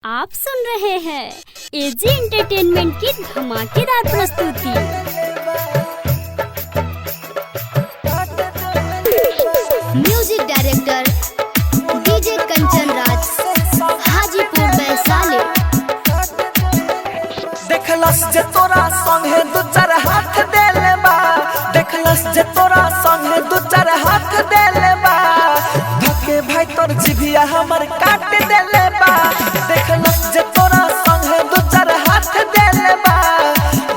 आप सुन रहे हैं एजी एंटरटेनमेंट की धमाकेदार प्रस्तुति। Music director DJ Kanchan Raj, Hajipur Vaishali. देखलस जे तोरा संगे दू चार हाथ देले बा, देखलस जे तोरा संगे दू चार हाथ देले बा, धके भाई तोर जिभिया हमर काट देले बा। देखलस जे तोरा संगे दू चार हाथ देले बा,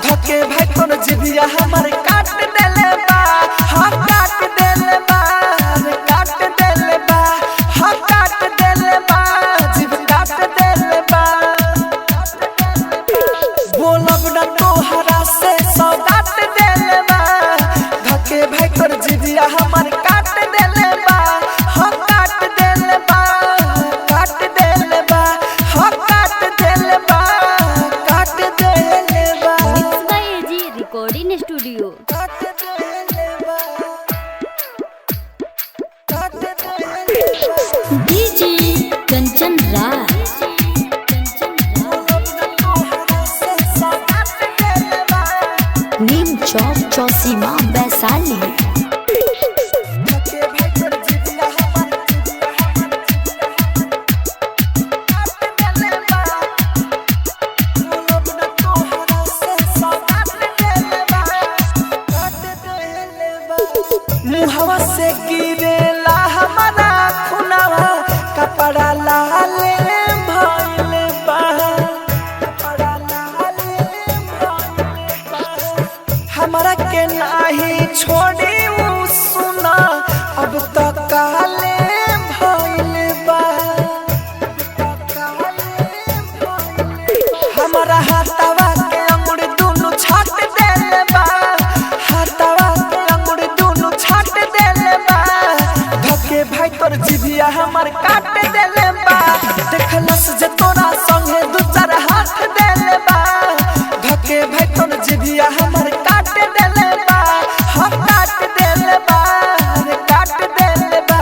धके भाई तोर जिभिया हमर काट देले बा। हाँ काट देले बा, काट देले बा, हाँ काट देले बा, जिभ काट देले बा। बोलब न तोहरा से सौगात देले बा, धके भाई तोर जिभिया हमर काट देले बा। हाँ काट देले बा, काट देले बा, हाँ काट देले बा, काट देले बा, mix by AG recording studio. काट देले बा, काट देले बा। डीजे कंचन राज, बोलब न तोहरा से सौगात देले बा, नीम चौक चौसीमा वैशाली। धके भाई तोर जिभिया हमर काट देले बा। बोलब न तोहरा से सौगात देले बा, काट देले बा। मुहवा से गिरेला हमारा खुनावा, कपड़ा लाले भइले बा, कपड़ा लाले भइले बा। हमरा के नाही छोड़ी उ सुना, अब तक काले भइले बा, अब तक काले भइले बा। हमरा हाथवा के अंगुरी दुनु छाट देले बा, हाथवा के अंगुरी दुनु छाट देले बा, धके भाई तोर जिभिया हमर काट देले बा। देखलस जे तोरा संगे दू चार हाथ देले बा, धके भाई तोर जिभिया हमर काट देले बा। हाँ काट देले बा, रे काट देले बा,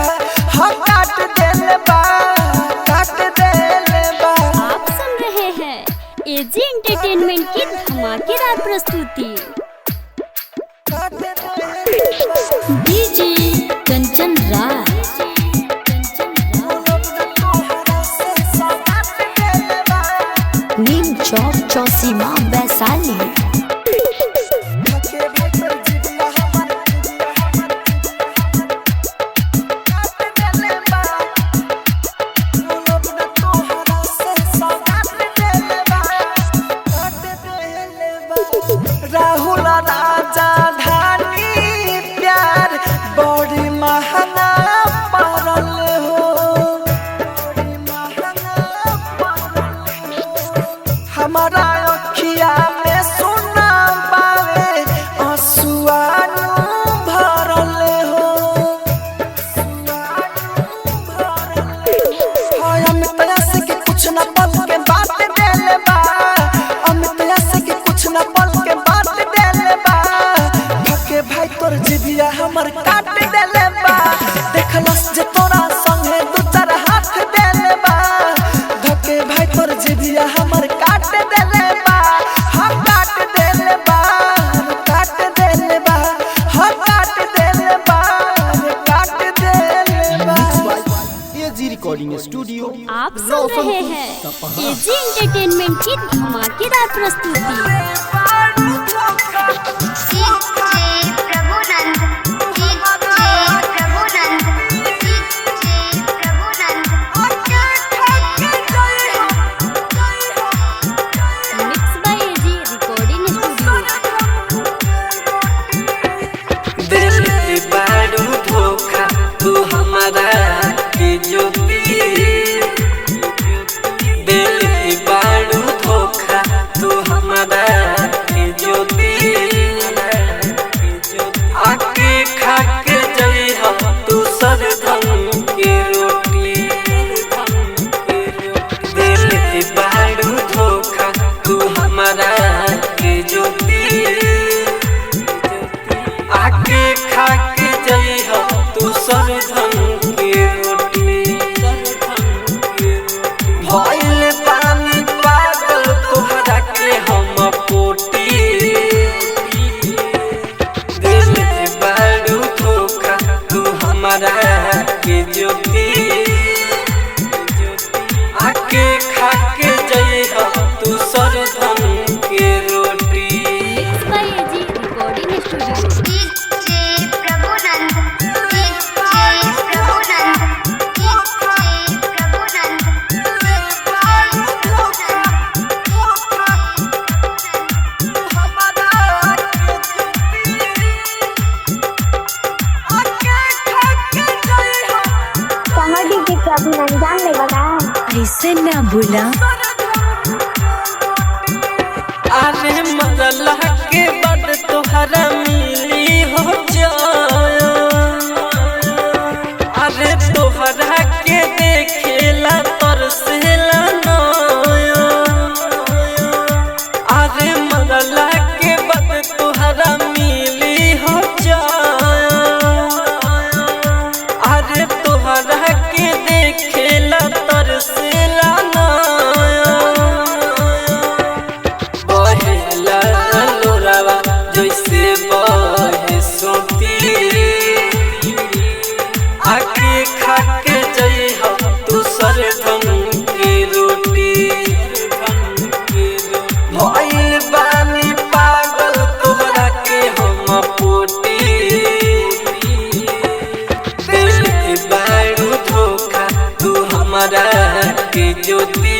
हाँ काट देले बा, काट देले बा। आप सुन रहे हैं एजी एंटरटेनमेंट की धमाकेदार प्रस्तुति। काट देले बा। डीजे कंचन राज, बोलब न तोहरा से सौगात देले बा, नीम चौक चौसीमा वैशाली। धके भाई तोर जिभिया हमर काट देले बा। बोलब न तोहरा से सौगात देले बा, काट देले बा। राहुल राजा धानी प्यार बड़ी महंगा पड़ल हो, बड़ी महंगा पड़ल हो। हमारा अखिया में सोना बावे, आंसुआ भरल हो, हाय अमित ऐसे के कुछ न पल के बात देले बा, अमित ऐसे के कुछ न पल के बात देले बा, धके भाई तोर जिभिया हमर काट देले बा। देखलस जे तोरा संगे दू चार हाथ देले बा, धके भाई तोर जिभिया हमर काट देले बा। हाँ काट देले बा, काट देले बा, हाँ काट देले बा, काट देले बा। AG recording studio. आप सुन रहे हैं एजी एंटरटेनमेंट की धमाकेदार प्रस्तुति। Mix by AG recording studio. दिल बारू धोखा तू हमारा के ज्योति, दिल बारू धोखा तू हमारा के ज्योति, आके खा के जई हम तू सरधन के रोटी, दिल बारू धोखा तू हमारा के ज्योति, आके खा के जई हम तू सरधन के रोटी, भइल पानी ना भूला। अरे मरला के बाद तोहरा मिली हो जाया, अरे तोहरा के देखेला तरसेला नया, अरे मरला के बाद तोहरा मिली हो जाया, अरे तोहरा के देखेला तरसेला नया, बहेला लोरावा जैसे बहे सोती, आके खाके जइह दूसर ढंग के रोटी, भइल बानी पागल तोहरा के हम पोटी, दिल के बारू धोखा तू हमारा के ज्योति,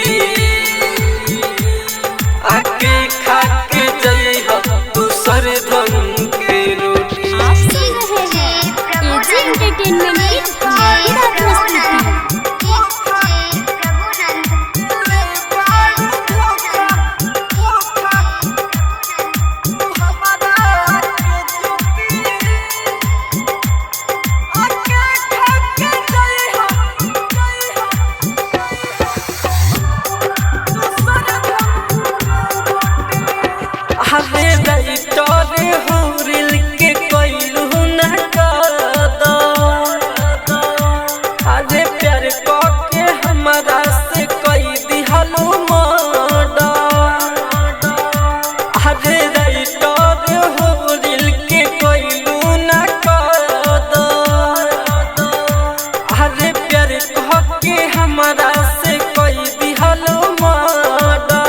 आके खाके जइह दूसर ढंग के रोटी। आप सुन रहे हैं एजी एंटरटेनमेंट की धमाकेदार प्रस्तुति। हवे राइटर हो रिल के कोइलू ना कादा, अरे प्यार के हमारा से कोई दिहलो मादा, अरे राइटर हो रिल के कोइलू ना कादा, अरे प्यार के हमारा से कोई दिहलो मादा,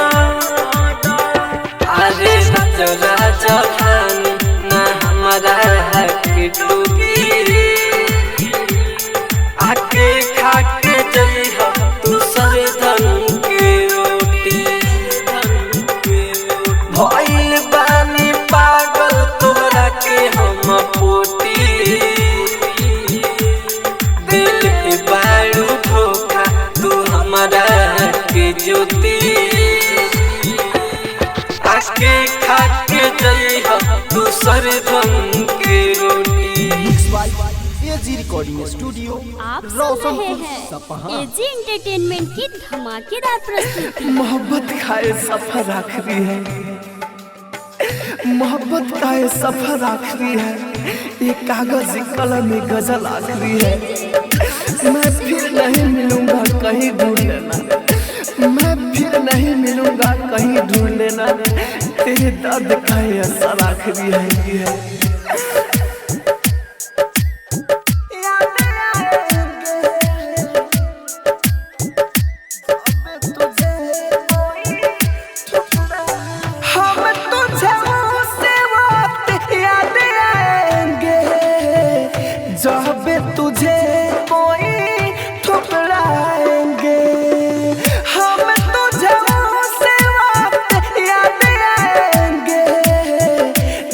अरे राजा खानी ना हमारा के टूटी, आके खाके जइह दूसर ढंग के रोटी, भइल बानी पागल तोहरा के हम पोटी, दिल के बारू धोखा तू हमारा के ज्योति, आके खाके जइह दूसर ढंग के रोटी। एजी रिकॉर्डिंग स्टूडियो आप सुन रहे रोशनपुर हैं सपहा। एजी एंटरटेनमेंट की धमाकेदार प्रस्तुति। मोहब्बत का ये सफर आखिरी है, मोहब्बत का ये सफर आखिरी है, ये कागज कलम में गजल आखिरी है। मैं फिर नहीं मिलूंगा कहीं ढूंढ लेना, मैं फिर नहीं मिलूंगा कहीं ढूंढ लेना, तेरे दर्द का ये असर आखिरी है। हम तुझे उससे वक्त याद आएंगे, जब तुझे कोई ठुकराएंगे, हम तुझे उससे वक्त याद आएंगे,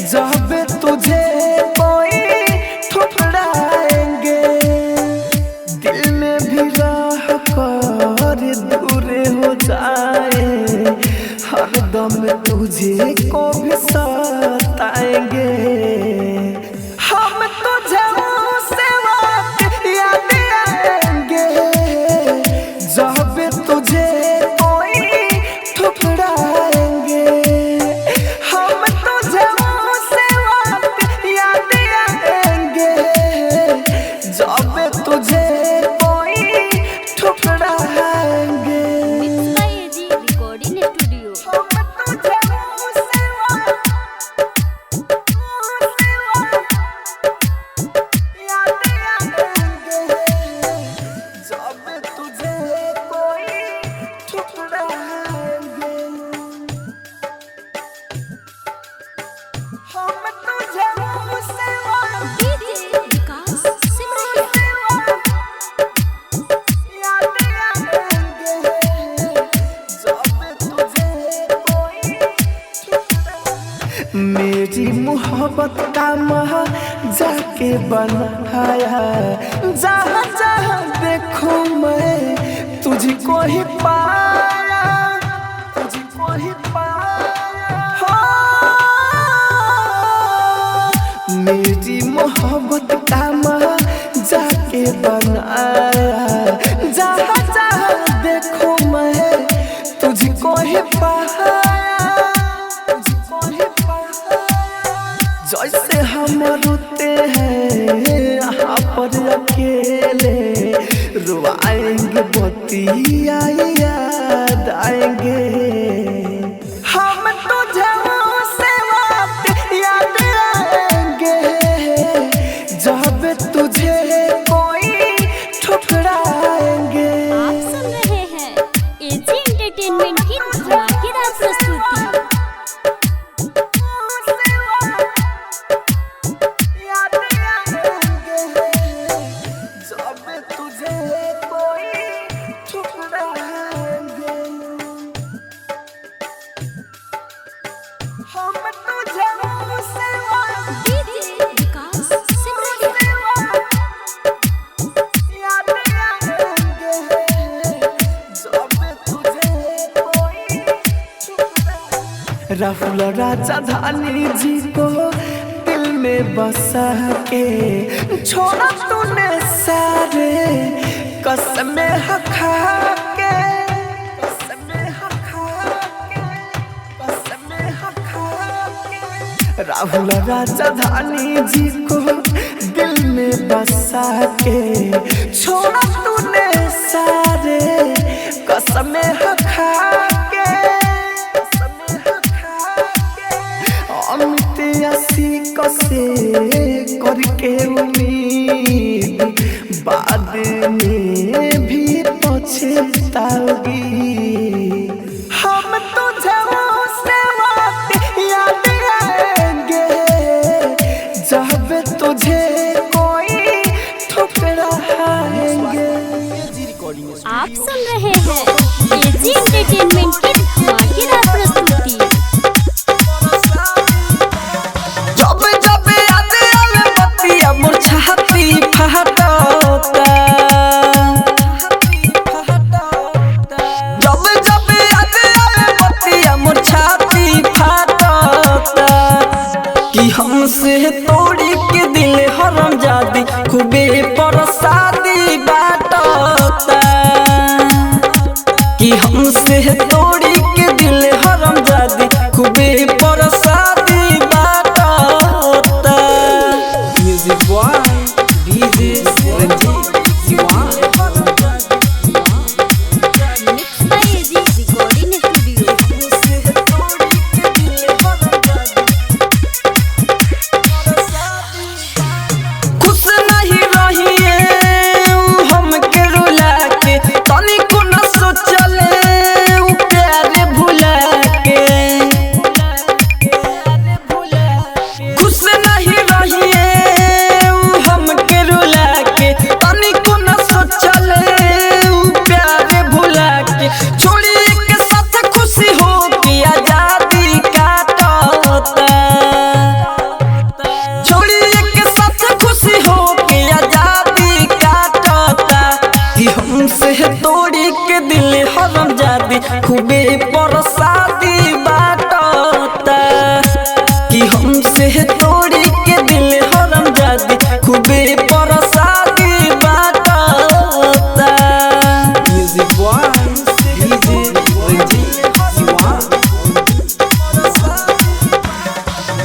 जब तुझे कोई ठुकराएंगे, दिल में भी राह कर दूर हो जाए, हरदम तुझे को भी सताएंगे, हम तुझे उससे वक्त याद आएंगे, जब तुझे कोई ठुकराएंगे, हम तुझे उससे वक्त याद आएंगे, जब तुझे कोई ठुकराएंगे। Mix by AG recording studio. DJ Vikas Simran. मेरी मोहब्बत का महा जाके बनाया, जहाँ जहाँ देखूं मैं तुझको ही पाया, तुझको ही पाया। हाँ, मेरी मोहब्बत का माँ जाके बनाया, जहाँ जहाँ देखो मैं तुझको ही पाया, तुझको ही पाया। जैसे हम रोते हैं यहाँ पर अकेले, रुआएंगे बतिया याद आएंगे, हम तुझे से बात याद आएंगे, जब तुझे कोई ठुकराएंगे। आप सुन रहे हैं एजी एंटरटेनमेंट की धमाकेदार प्रस्तुति। राहुल राजधानी जी को दिल में बसा के छोड़ा तूने सारे, कसमें खा के, कसमें खा के, कसमें खा के। राहुल राजधानी जी को दिल में बसा के छोड़ा तूने सारे, कसमें खा के। कसे करके उम्मीद बाद में भी पछताओगी, हम तुझे से बात याद आएंगे, जब तुझे कोई ठुकराएंगे। आप सुन रहे हैं एजी एंटरटेनमेंट की धमाकेदार प्रस्तुति। मोर छाती फहटता, जब जब याद आवे बतिया मोर छाती फहटता, कि हमसे तोड़ी के दिल हरम जादी खूबे परसादी बाटता, कि हमसे तोड़ी के दिल हरम जादी खूबे परसादी बाटता। तोड़ी के दिल हरम जादी खूबे परसादी बाटता, कि हमसे तोड़ी के दिल हरम जादी खूबे परसादी बाटता। म्यूजिक बॉय डीजे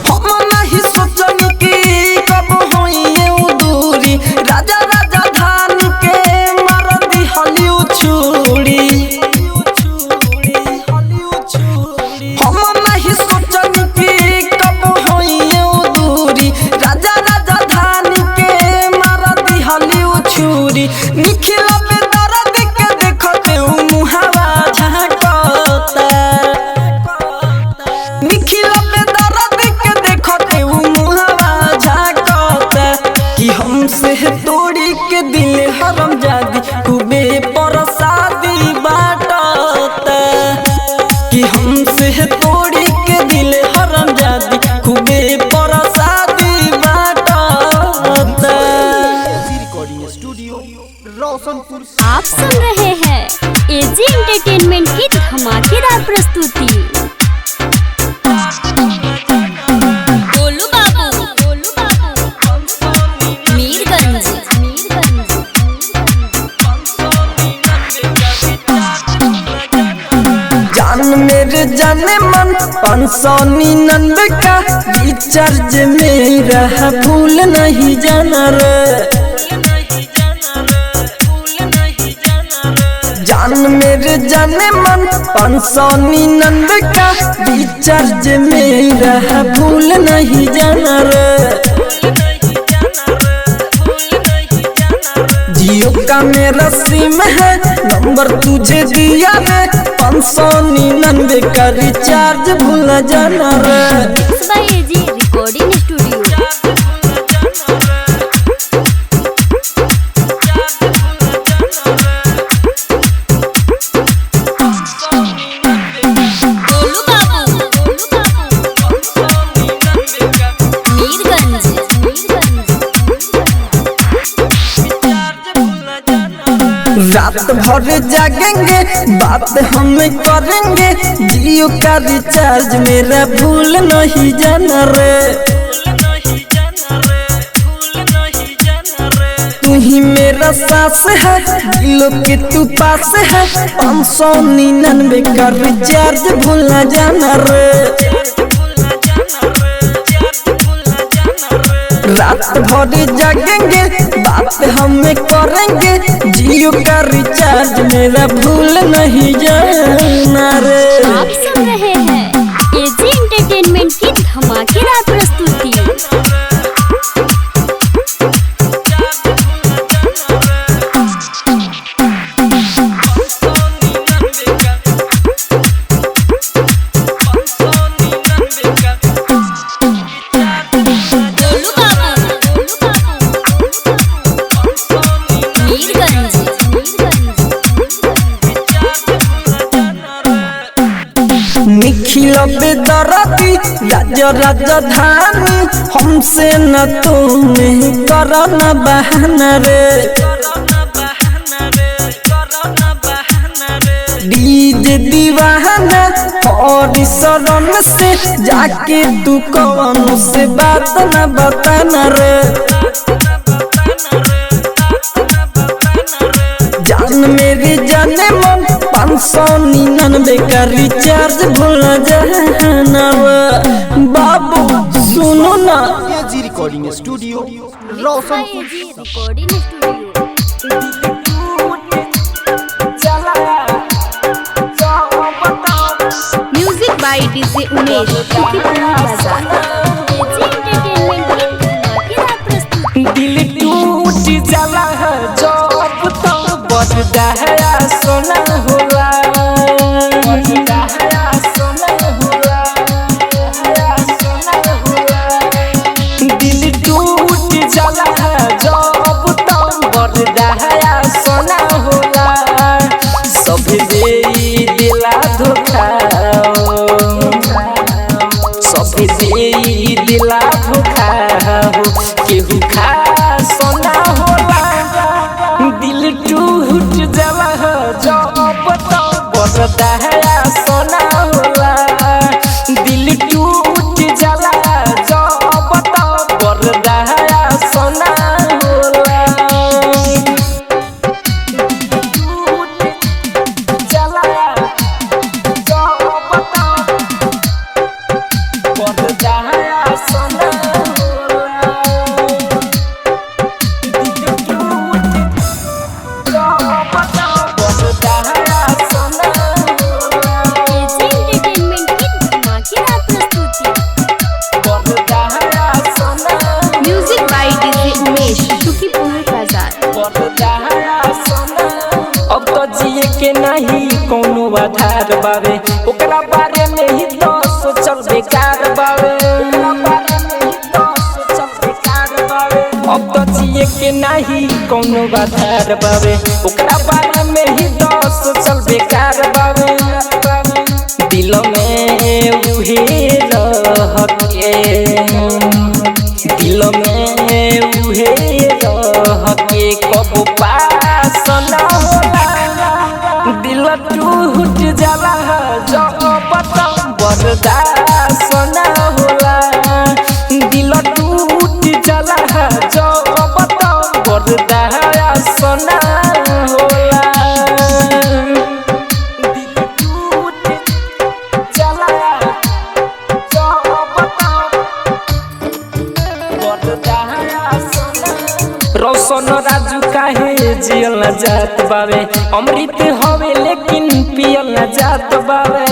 हम नहीं सोचनी कि कब होई ये दूरी, राजा राजा धान के मर दी हलिउ छुरी, प्रस्तुति। गोलू बाबू मीरगंज। जान मेरे जाने मन 599 का रिचार्ज मेरा है, भूल नहीं जाना रे। जान मेरे जाने मन 599 का रिचार्ज मेरा है, भूल नहीं जाना रे। जियो का मेरा सिम है, नंबर तुझे दिया रे। 599 का रिचार्ज भूल जाना रे। जी रिकॉर्डिंग स्टूडियो। गोलू बाबू मीरगंज। रात भर जागेंगे, बात हम करेंगे। जियो का रिचार्ज मेरा भूल नहीं जाना रे। तू ही मेरा सास है, दिलों के तू पास है। 599 का रिचार्ज भूल न जाना रे। रात भर जागेंगे, बात हम करेंगे। जियो का रिचार्ज मेरा भूल नहीं जाना रे। आप सुन रहे हैं एजी एंटरटेनमेंट की धमाकेदार प्रस्तुति। निखिल बेदरदी राजा राजधानी, हमसे न तुम करो न बहाना रे। डीजे दीवाना और शरण से जाके तू कौन से बात न बताना रे। जान मेरे जाने मन 599 का रिचार्ज भूल जाना बाबू। सुनो ना AG recording studio AG Roshanpur. Recording studio. Music by DJ Umesh Shukipur Bazar. AG entertainment की धमाकेदार प्रस्तुति। दिल टूट जाला है जब तो बजदा है सोना होला। दिल टूट जाला है जब तो बजदा है सोना होला। सब दे दिला धोखा, सब दे दिला धोखा। केहू खा सोना होला। दिल टूट जाला है जब तो बजदा है सोना होला। दिल टूट जाला जब तो बजदा है सोना होला। टूट जाला जब तो बजदा है सोना होला। एजी एंटरटेनमेंट की धमाकेदार प्रस्तुति। Music by DJ Umesh Shukipur Bazar. अब तो जिए के नहीं कोनो आधार बावे, ओकरा बारे में ही तो सोचल बेकार बावे। अब तो जिए के नहीं कोनो आधार बावे, ओकरा बारे में ही तो सोचल बेकार बावे। दिल में उहे रह के, दिल में उहे रह के कब पास न होला। दिल टूट जाला जब बर्दाश्त ना होला दिल टूट जाला जब तो बर्दाश्त ना होला दिल टूट जाला जब तो बर्दाश्त रोशन राजू काहे जियल न जात बावे अमृत हवे लेकिन पियल न जात बावे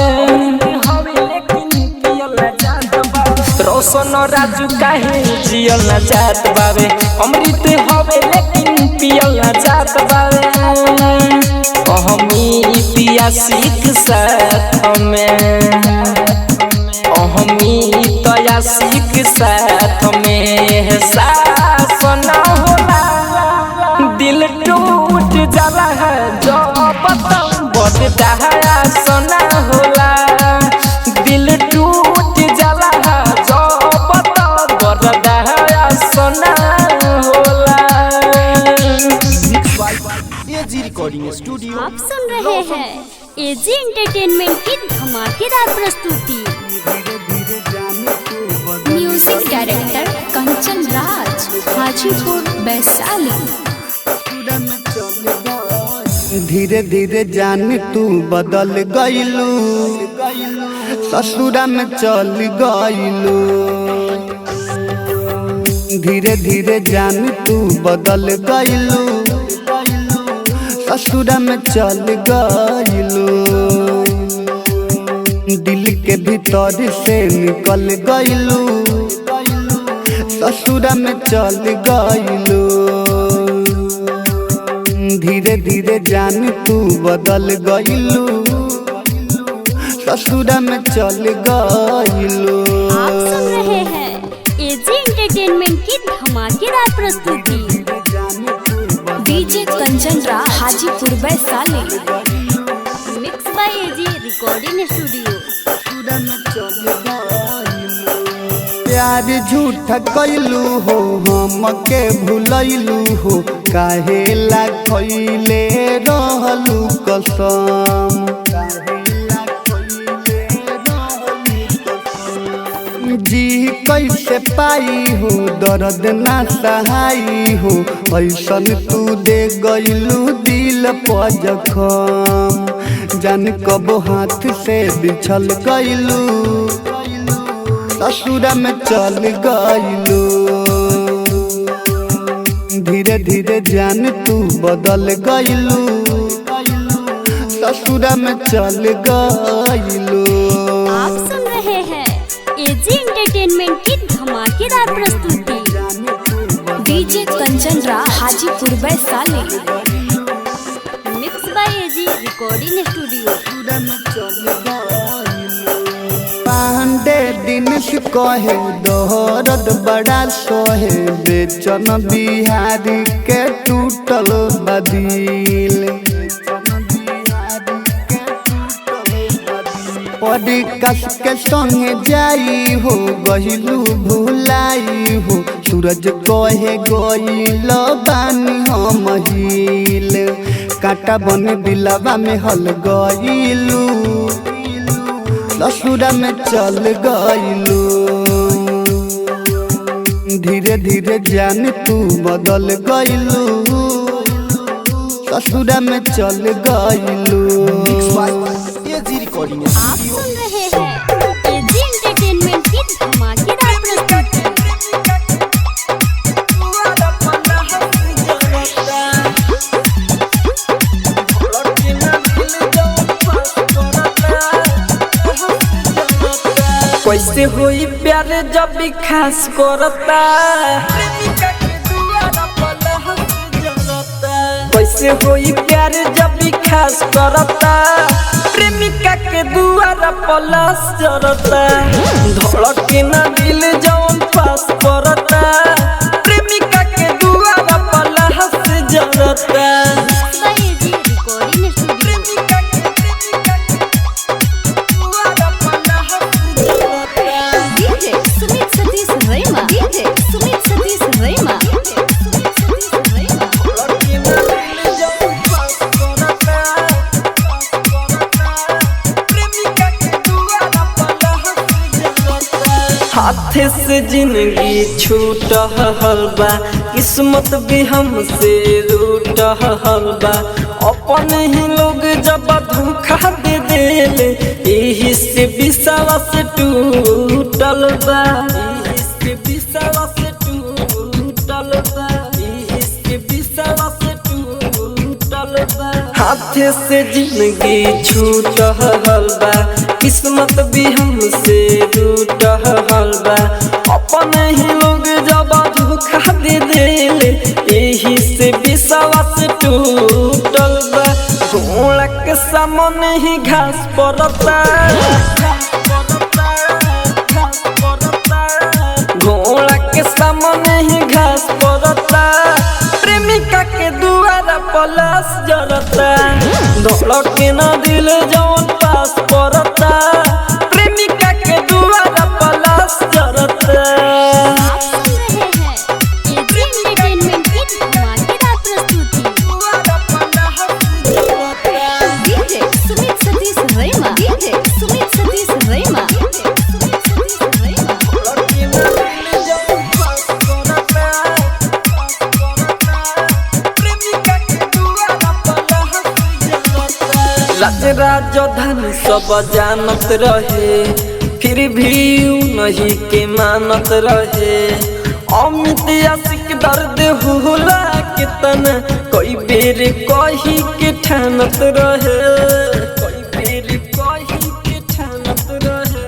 रोशन राजू काहे जियल न जात बावे अमृत हवे लेकिन पियल न जात बावे हमी पिया सीख साथ में हमी तया सीख साथ में सास न होला दिल टूट जाला है जब बर्दाश्त ना होला दिल टूट जाला है जब बर्दाश्त ना होला एजी रिकॉर्डिंग स्टूडियो आप सुन रहे हैं एजी एंटरटेनमेंट की धमाकेदार प्रस्तुति। Music director Kanchan Raj, Hajipur Vaishali. धीरे धीरे जान तू बदल गईलू ससुरा में चल गईलू धीरे धीरे जान तू बदल गईलू ससुरा में चल गईलू दिल के भीतर से निकल गईलू ससुरा में चल गईलू धीरे धीरे जान तू बदल गईलू ससुरा में चल गईलू। आप सुन रहे हैं एजी एंटरटेनमेंट की धमाकेदार प्रस्तुति। DJ Kanchan Raj, Hajipur Vaishali. Mix by AG recording studio. प्यार झूठा कैलू हो हमके भूलैलू हो काहे ला खइले रहलू कसम जी कैसे पाई हो दर्द ना सहाई हो ऐसन तू दे गईलू दिल पर जखम जान कब हाथ से बिछल गईलू ससुरा में चल गईलू धीरे धीरे जान तू बदल गईलू ससुरा में चल गईलू। आप सुन रहे हैं एजी एंटरटेनमेंट की धमाकेदार प्रस्तुति। DJ Kanchan Raj, Hajipur Vaishali. Mix by AG recording studio. पांडे दिन से कहे दर्द बड़ा सोहे बेचन बिहारी के टूटल बदिल पड़ी कस के संगे जाई हो गहिलू भुलाई हो सूरज कहे गईल बानी हम हिल काटा बन दिलवा में हल गईलू ससुरा में चल गईलू धीरे धीरे जान तू बदल गईलू ससुरा में चल गईलू। एजी रिकॉर्डिंग आप सुन रहे हैं एजी एंटरटेनमेंट की धमाकेदार प्रस्तुति। कैसे होई प्यार जब भी खास करता कैसे होई प्यार जब भी खास करता प्रेमिका के दुआरा पलस जरता धड़के ना दिल जौन पास करता प्रेमिका के दुआरा पलस जरता। AG recording studio. DJ Sumit Satish रेमा, डीजे सुमित सतीश रेमा। हाथ से जिंदगी छूट हलबा किस्मत भी हमसे रूट हलबा अपन ही लोग जब धोखा दे देले यही से विश्वास टूटल बा यही से विश्वास टूटल बा यही से विश्वास टूटल बा हाथ से जिंदगी छूट हलबा किस्मत भी हमसे रूट हलबा अपन ही लोग जब धोखा दे देले यही से विश्वास टूटल बा घोड़ा के सामने ही घास पड़ता घोड़ा के सामने ही घास पड़ता प्रेमिका के दुआरा पलास जरता धड़के न दिल जौन पास पड़ता प्रेमिका के दुआरा पलास जरता। राजधानी सब जानत रहे फिर भी नहीं के मानत रहे अमित आशिक दर्द होला कितना कोई बेर कही के ठानत रहे कोई बेर कही के ठानत रहे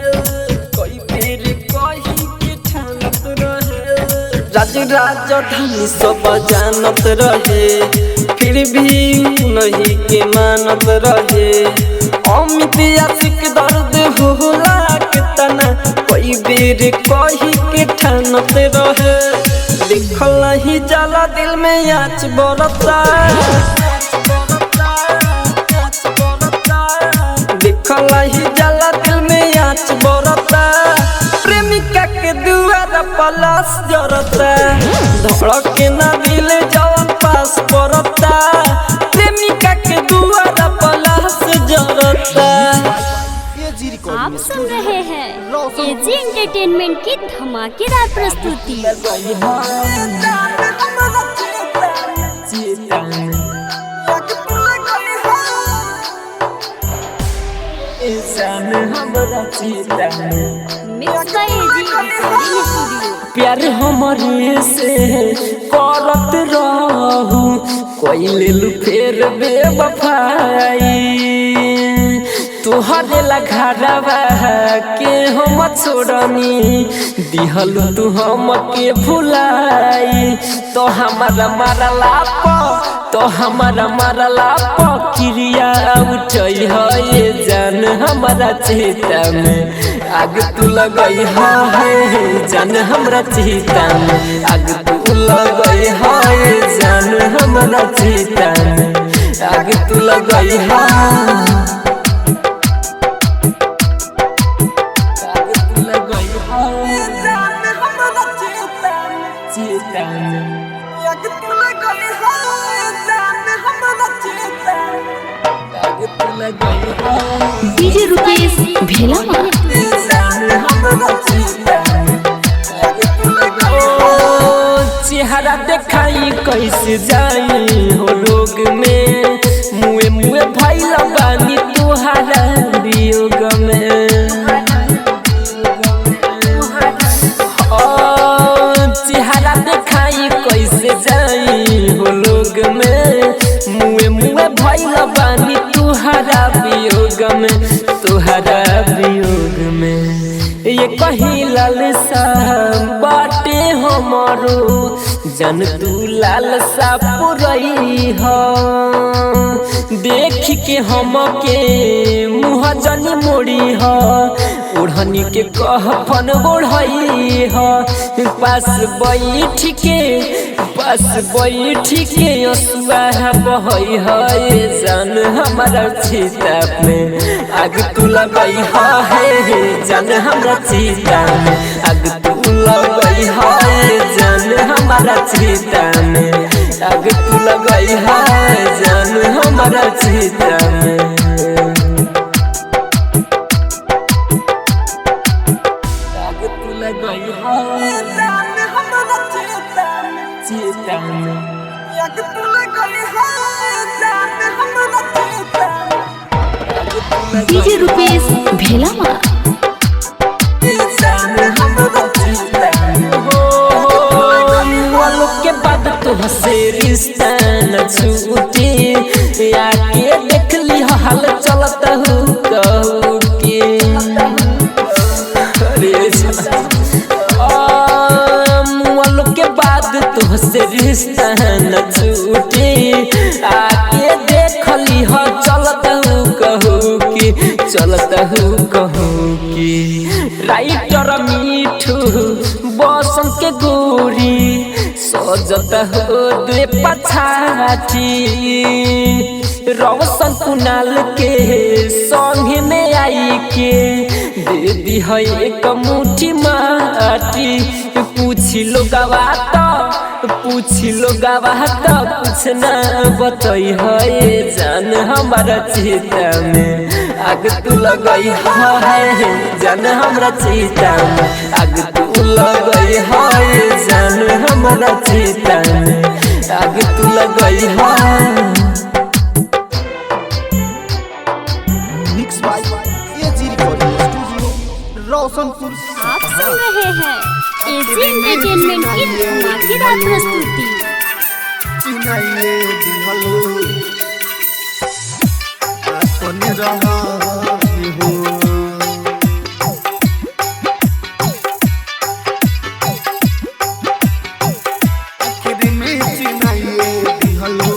कोई बेर कही के ठानत रहे राजधानी सब जानत रहे फिर भी नहीं के मानत रहे अमित आशिक दर्द होला कितना कोई बेर कही के ठानत रहे देखल ही जाला दिल में आँच बरता देखल ही जाला दिल में आँच बरता प्रेमिका के दुआरा पलास जरता धड़के ना दिल जवन पास पड़ता प्रेमिका के दुआरा पलास जरता। आप सुन रहे हैं एजी एंटरटेनमेंट की धमाकेदार प्रस्तुति। Mix by AG recording studio. प्यार हमरे से करत रहू कोई लेलू फेर बेवफाई तुहरे घरवा के हम छोड़नी दिहल तू हम के भुलाई तो हमारा मारला क्रिया उठई है जान हमारा चेता में आग तू लगई है जान हमारा चेता में आग तू लगई है जान हमारा चेता में आग तू लगई है डीजे रुकेश भेला चेहरा देखाई कैसे जाई हो लोग में मुए मुए भइल बानी तुहारा वियोग में चेहरा देखाई कैसे जाई हो लोग में मुए मुए भइल बानी तुहारा वियोग में ये कहीं लालसा बाटे हमारो जन तू लालसा पुरई हो देख के हम के मुँह जनी मोड़ी हो ओढ़नी के कहपन ओढ़ई हो पास बैठ के असुआ बहई है जान हमारा चीता में आग तू लगई है जान हमारा चीता में आग तू लगई है जान हमारा चीता में आग तू लगई है जान हमारा चीता में आग तू लगई लगई है जान हमरा चेता में चेता में आग तू लगई है जान हमरा चेता में डीजे रुपेश भेलामा जान हमरा चेता में वालों के बाद तो हसे रिश्ता न छूटे आके देख ली हाल चलता हूँ कहूँ के वालों के बाद तो हसे रिश्ता न छूटे आके देख ली चलता हूँ कहूँ के चलता हूँ कहूँ के राइटर मीठू बसंत के गोरी सजत हो दे पछाटी रौशन कुनाल के संग में आई के दे दी है एक मुट्ठी माटी पूछी लो गवा कुछ ना बतई है जान हमारा चेता में आग तू लगई है जान हमारा चेता में आग तू लगई है जान हमारा चेता में आग तू लगई है mix by AG recording studio Roshanpur आप सुन रहे हैं एजी एंटरटेनमेंट की धमाकेदार प्रस्तुति। चिनाइए दिहलो अपन रहा हो आखिर में चिनाइए दिहलो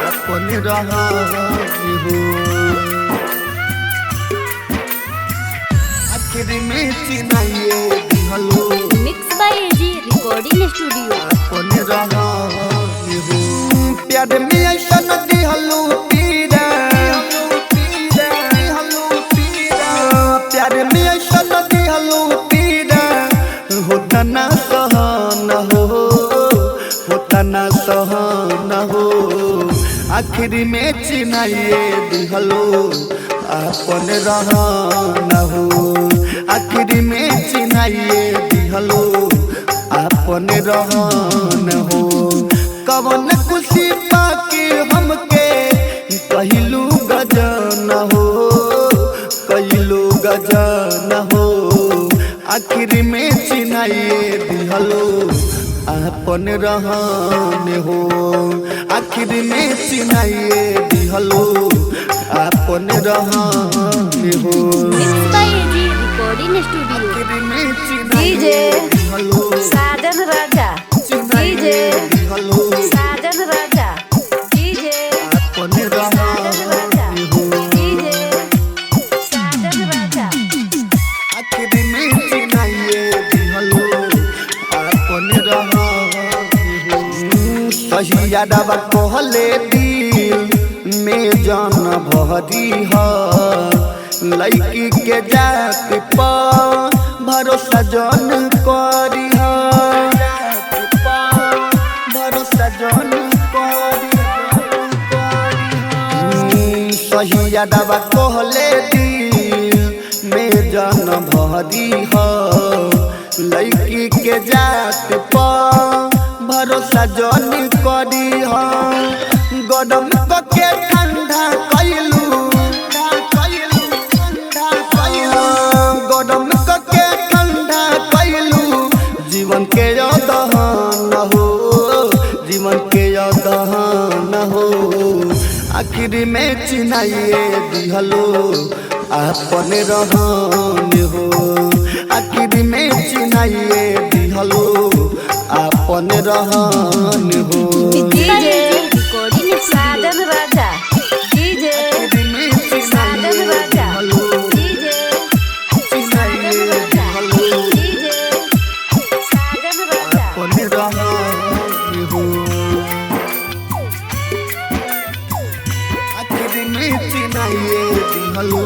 अपन रहा हो आखिर में चिनाइए दिहलो mix by AG recording studio. अपन रहा हो प्यार में ऐसा नदी हलो पीरा प्यार में ऐसा नदी हलो पीरा होता ना सहन हो आखिर में चिनाइए दिहलो अपन रहन हो आखिर में चिनाइए दिहलो अपन रहन हो कवन खुशी पाके हमके कहलू गजन हो आखिर में चिनाइए दिहलो अपन रहन हो आखिर में चिनाइए दिहलो अपन रहन हो mix by AG recording studio. आखिर में डीजे चिनाइए दिहलो साजन राजा डीजे दिहलो साजन राजा डीजे अपन रहन हो डीजे साजन राजा आखिर में चिनाइए दिहलो अपन रहन हो सही यादवा कहले दिल में जान भरी है लड़की के जात पर भरोसा जन करी है भरोसा जन करी सही यादवा कहले दिल में जान भरी है लड़की के जात पर भरोसा जन करी है गरम के ठंडा कैलू गरम के ठंडा कैलू जीवन के दहन हो आखिर में चिनाइए दिहलो अपन रहन हो आखिर में चिनाइए दिहलो अपन रहन हो डीजे साजन राजा डीजे साजन राजा डीजे साजन राजा डीजे साजन राजा अपन रहन हो आखिर में चिनाइए दिहलो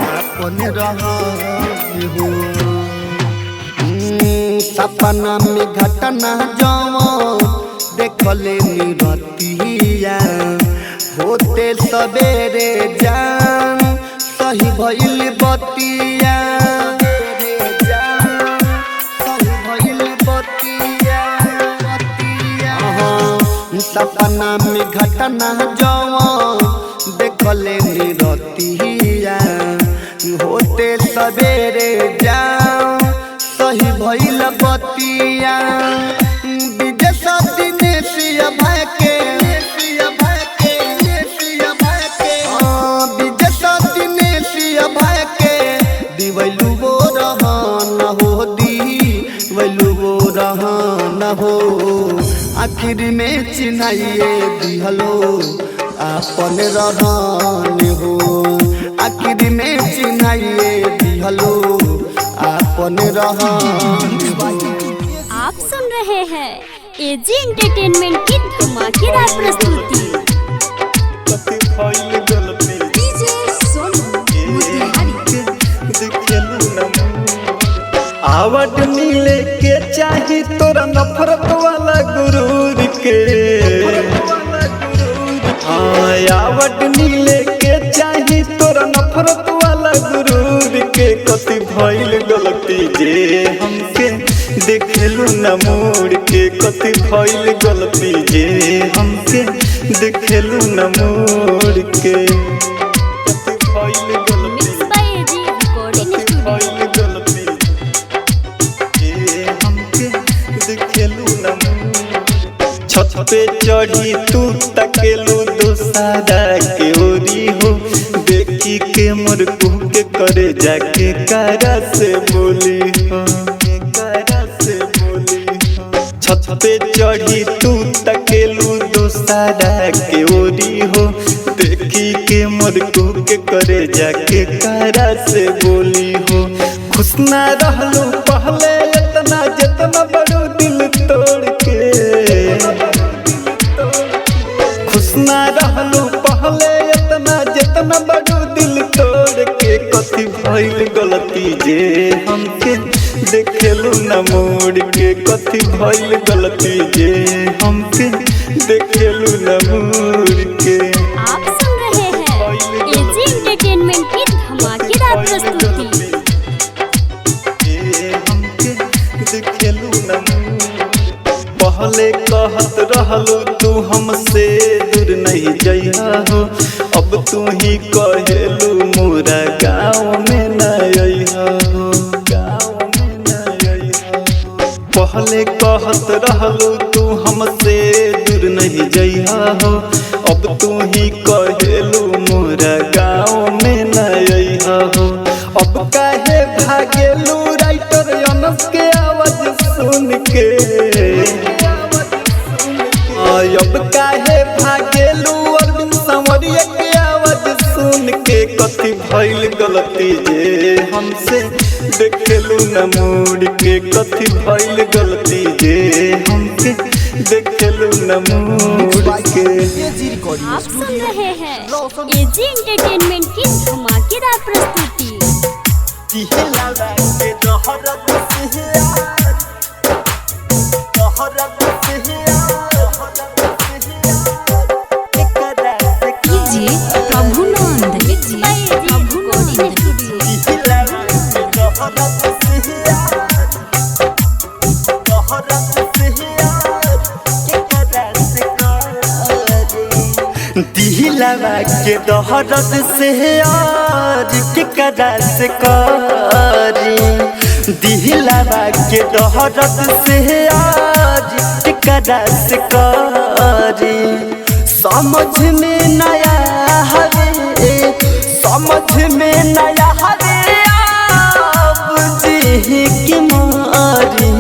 अपन रहन हो सपना में घटना जाओ देखले निरतिया होते सवेरे जान बतिया सही भइल बतिया सपना में घटना जवान देखले निरतिया होते सवेरे जाओ सही भइल बतिया विदेश दिनेशिया भाई के विदेश दिनेशिया भाई के दिवैलू वो रहन हो दिवैलू वो रहन हो आखिर में चिन्हाइए दिहलो आपन रहन हो आखिर में चिन्हाइए दिहलो आपन रहन। आप सुन रहे हैं एजी एंटरटेनमेंट की धमाकेदार प्रस्तुति। डीजे सोनू मोतिहारी। आवट मिले के चाही तोरा नफरत वाला गुरूर के आवट मिले के चाही तोरा नफरत वाला गुरूर के कति भइल गलती जे हमके देखेलू न मोड़ के कति भइल गलती जे हमके देखेलू न मोड़ के कति भइल गलती mix by AG recording studio. छत पे चढ़ी तू तकेलू दोसारा के ओरी हो देखी के मोर कुह के करे जाके कारा से बोली हो कारा से बोली हो छत पे चढ़ी तू तकेलू दोसारा के ओरी हो देखी के मोर कुह के करे जाके कारा से बोली हो खुश ना रहलू पहले इतना जितना बड़ो दिल तोड़ के खुश ना रहलू पहले इतना जितना बड़ो दिल तोड़ के कथी भइल गलती जे हमके देखेलू न मोड़ के कथी भइल गलती जे हमके देखेलू न मोड़ के। आप सुन रहे हैं एजी एंटरटेनमेंट की धमाकेदार प्रस्तुति। पहले कहत रहलू तू हमसे दूर नहीं जइहा हो अब तू ही कहेलू मोरा गाँव में न अइहा हो गाँव में न अइहा हो पहले कहत रहलू तू हमसे दूर नहीं जइहा हो अब तू ही कहेलू मोरा गाँव में न अइहा हो अब काहे भागेलू राइटर अनस के आवाज सुन के अब काहे भागेलू अरविंद संवरिया के आवाज सुन के कथी भइल गलती जे हमसे देखेलू न मोड़ के कथी भइल गलती जे हमके देखेलू न मोड़ के। आप सुन रहे हैं एजी एंटरटेनमेंट की धमाकेदार प्रस्तुति। DJ Prabhunand. Mix by AG recording studio. दिलवा के दहरत से आज केकरा से करी दिलवा के दहरत से आज केकरा से करी समझ में नया हरे समझ में नया हरे आप जी की मारी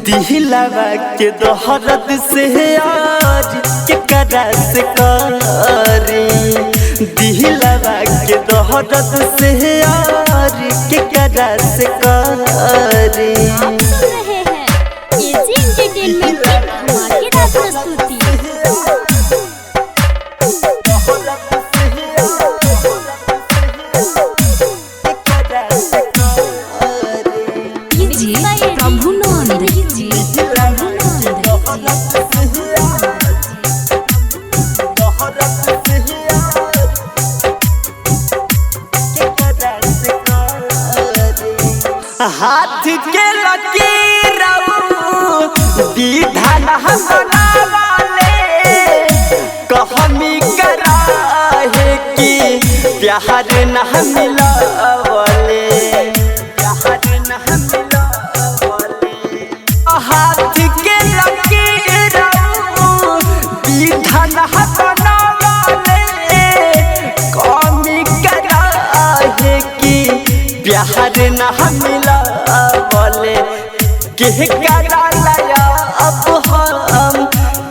दिलवा के दहरत से आज केकरा से करी दिलवा के दहरत से आज केकरा से करी। आप सुन रहे हैं एजी एंटरटेनमेंट की धमाकेदार प्रस्तुति। डीजे प्रभुनंद। डीजे प्रभुनंद। कहमी करा है कि प्यार न मिलावले हाथ के लकीर विधान बनावले कहमी करा है कि प्यार न मिलावले कह करा लाया अब हम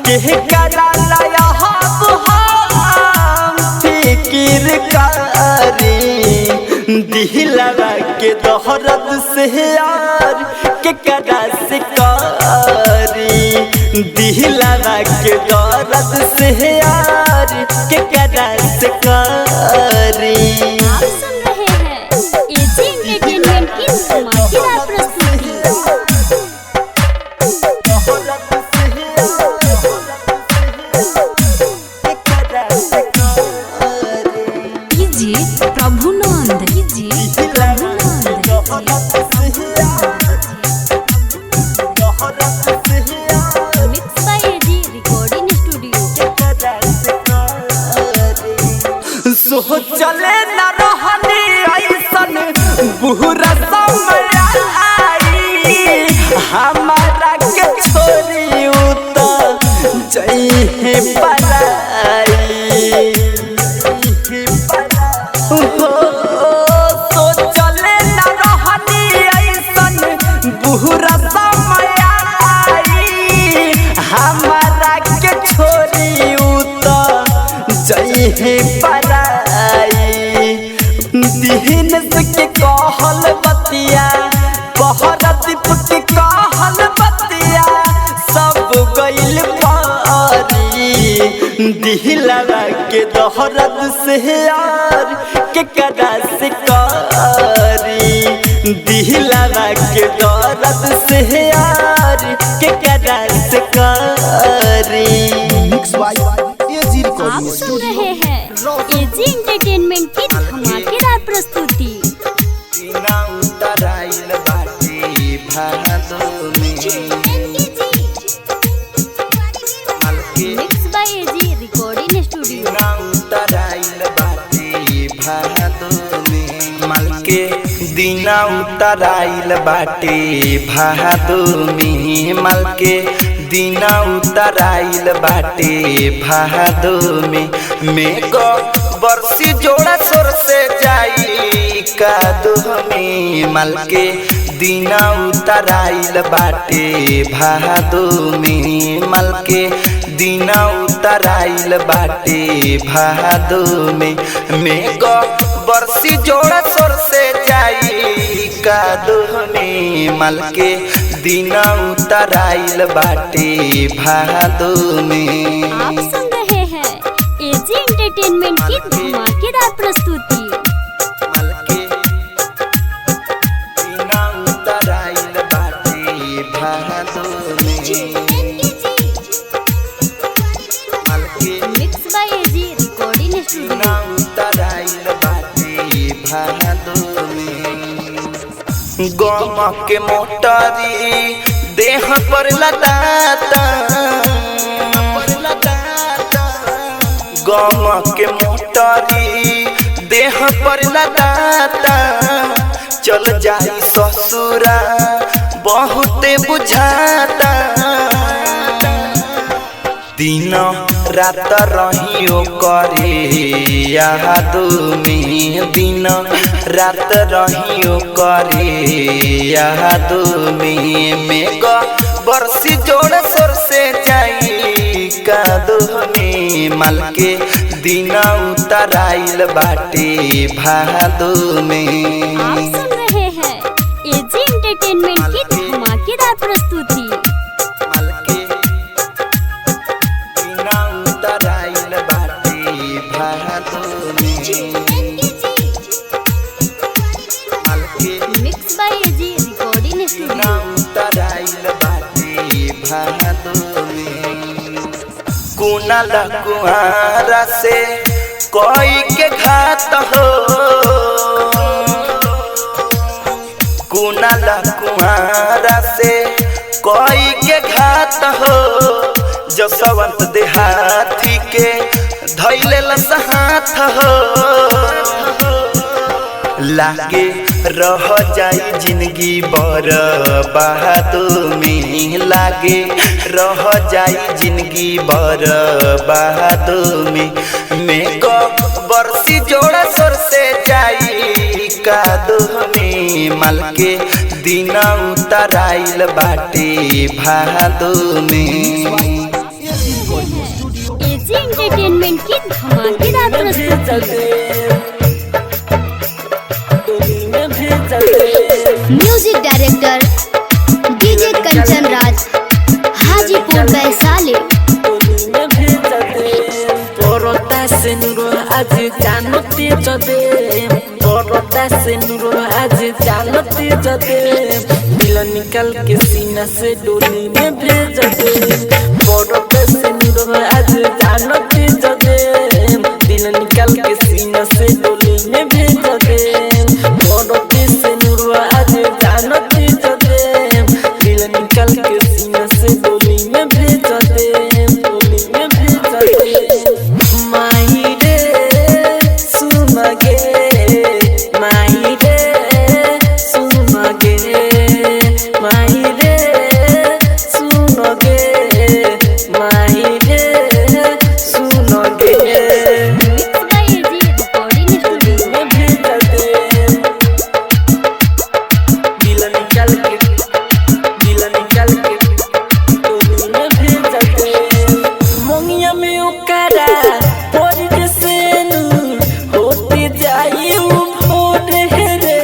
कह करा लाया अब हम फिकिर करी दिलवा के दर्द से यार के करा से करी दिलवा के दर्द से यार के करा से करी। आप सुन रहे हैं एजी एंटरटेनमेंट की धमाकेदार प्रस्तुति। DJ Prabhunand DJ mix by AG recording studio. सोचले न रहनी ऐसन बुरा समय आई हमारा के छोरी उत जइहे पराई सोचले न रहनी ऐसन बुरा समय आई हमारा के छोरी उत जइहे पराई दिन के कहल बतिया बहर दीप के कहल बतिया सब गइल पारी दिलवा के दर्द से यार के करा से करी दिलवा के दर्द से यार के करा से करी। मिक्स बाय एजी आप रिकॉर्डिंग सुन स्टूडियो रहे हैं एजी एंटरटेनमेंट की धमाकेदार प्रस्तुति। Mix by AG recording studio. दीना उतराइल बाटे भादो में मल के दीना उतराइल बाटे भादो में को बरसी जोड़ा सोर से जाई कादो में मल के दीना उतराइल बाटे भादो में मल के दीना उतराइल बाटे भादो में को बरसी जोड़ा सोर से जाई कादो में मल के दीना उतराइल बाटे भादो में। आप सुन रहे हैं एजी एंटरटेनमेंट की धमाकेदार प्रस्तुति। दीना उतराइल बाटे भादो में mix by AG recording studio. उतराइल बाटे भादो में गम के मोटरी देह पर लदाता गम के मोटरी देह पर लदाता चल जाई ससुरा बहुते बुझाता दिन रात रहियो करे यादो में दिन रात रहियो करे यादो में को बरसी जोड़ सोर से जाई कादो में मल के दिन उतराइल बाटे भादो में। आप सुन रहे हैं एजी एंटरटेनमेंट की धमाकेदार प्रस्तुति। Mix by AG recording studio. Kunal कुआरा से कोई के घात हो कुनाल कुआरा से कोई के घात हो जसवंत देहाती के धैले हाथ हो लागे रह जाई जिंदगी बर्बाद में लागे रह जाई जिंदगी बर्बाद में को बरसी जोड़ा सर से जाई कादो में माल के दिन उतराइल बाटे भादो में। एजी एंटरटेनमेंट की धमाकेदार प्रस्तुति। Music director DJ Kanchan Raj Hajipur Vaishali. परोता से नुरो आज जानते जदे परोता से नुरो आज जानते जदे दिल निकल के सीना से डोली में भेज दे। परोता से नुरो आज जानते जदे दिल निकल के सीना से डोली में भेज दे। परोता से नुरो आज जानते जदे दिल निकल के सीना से डोली में भेज दे। डोली में भेज दे। माही रे सुन गे माही रे सुन गे माही रे सुन गे माही रे सुन गे। Mix by AG recording studio. में भेज दे दिल निकल के डोली में भेज दे। मोंगिया में उकरा पोरी के सेनु होते जाई उ भोर रे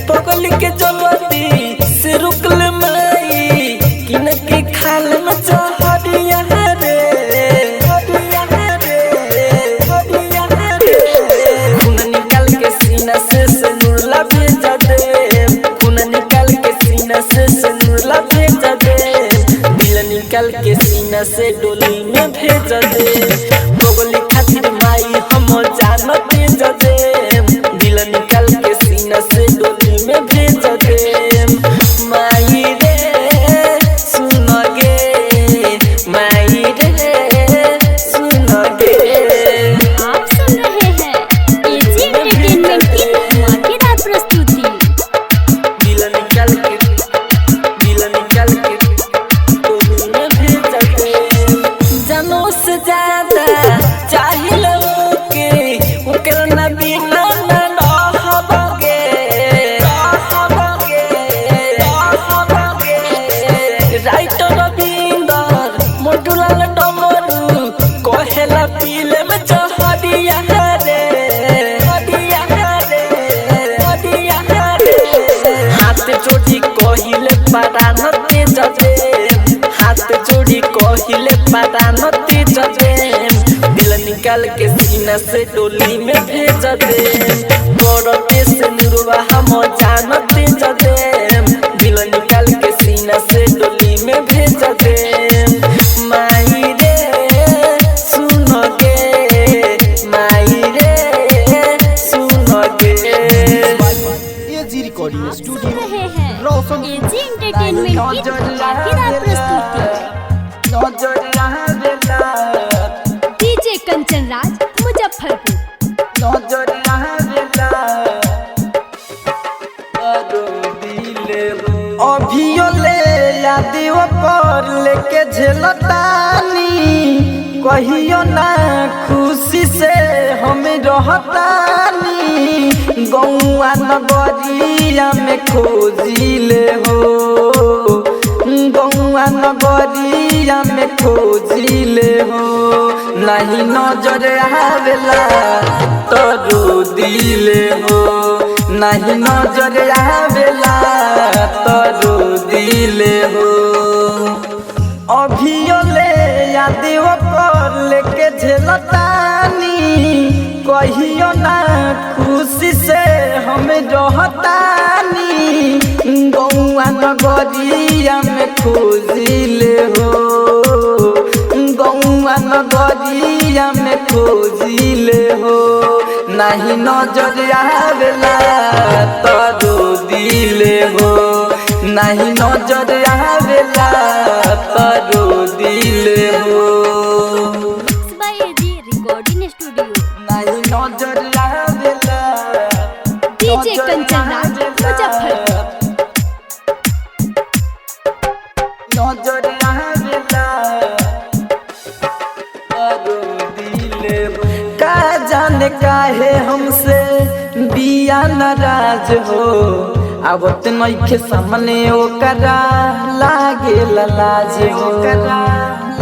पगल के जलती से रुकल माई किन के खाल में चहरिया रे खून निकाल के सीना से सिनुरला भेज दे। खून निकाल के सीना से सिनुरला भेज दे। दिल निकाल के सीना से डोली में भेज दे। बगली खातिर माई हम जानते जदे दिल निकाल के सीना से डोली में भेज दे। माई रे सुन गे माई रे सुन गे। आप सुन रहे हैं एजी एंटरटेनमेंट की धमाकेदार प्रस्तुति। दिल निकाल के डोली में भेज दे। जानो से ज्यादा चाहिए के ओकर ना बिना ना रहबगे राइटर रविंदर मोटुलाल डमरू कहेला पीले में चहरिया रे हाथ जोड़ी कहिले परानते जदे हाथ जोड़ी कहिले परानते जदे दिल निकाल के सीना से डोली में भेज दे। परोते से नुरवा हम जानते जदे दिल निकाल के सीना से डोली में भेज दे। माई रे सुन गे माई रे सुन गे। एजी रिकॉर्डिंग सुन स्टूडियो रहे हैं रोशन एजी एंटरटेनमेंट की धमाकेदार प्रस्तुति। डीजे कंचन राज मुजफ्फरपुर। अभियो ले यादियो पर लेके झेलतानी कहियो ना खुशी से हम रहतानी गौआ नगरिया में खोजिले हो गौआ नगरिया में खोजिले हो नहीं नजर आवेला तो रो दिले हो नहीं नजर आवेला तो रो दिले हो। अभियो ले यादियो पर लेके झेलतानी कहियो ना खुशी से हम रहतानी गौआ नगरिया में खोजिले हो गौआ नगरिया में खोजिले हो नहीं नजर आवेला तो रो दिले हो नहीं नजर आवेला तरो दिल हो बाय एजी रिकॉर्डिंग स्टूडियो। नहीं नजर आवेला डीजे कंचन राज मुजफ्फरपुर। नजर आवेला तरो दिल हो का जाने काहे हमसे बिया नाराज हो आवत नइखे सामने ओकरा लागे लाज हो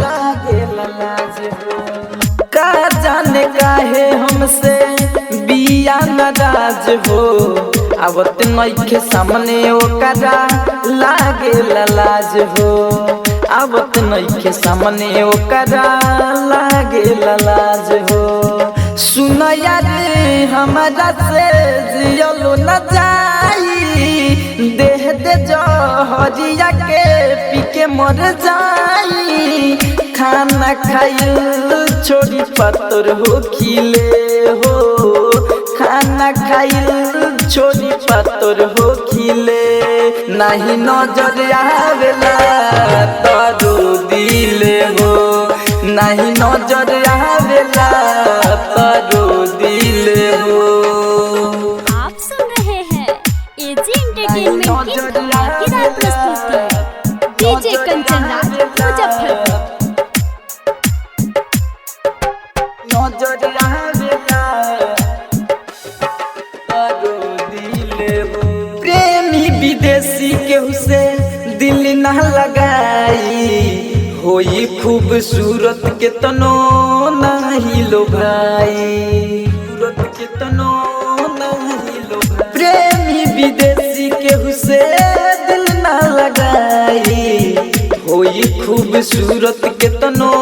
लागे लाज हो का जाने काहे हमसे बिया नाराज हो आवत नइखे सामने ओकरा लागे लाज हो आवत नइखे सामने ओकरा लागे लाज हो सुन यार हमारा से जियलो न जाई देह दे जहरिया के पी के मर जाई खाना खाइल छोड़ी पत्थर हो खिले हो खाना खाइल छोड़ी पत्थर हो खिले नहीं नजर आवेला तरो दिल हो नहीं नजर आवेला तरो दिल हो आप सुन रहे हैं एजी एंटरटेनमेंट की धमाकेदार प्रस्तुति। डीजे कंचन राज मुजफ्फरपुर। नजर आवेला तरो दिल हो प्रेमी विदेशी केहू से दिल ना लगाई होई खूबसूरत के तनो नहीं लो भाई सूरत के तनो नहीं लो भाई प्रेमी विदेशी केहू से दिल ना लगाई होई खूबसूरत के तनो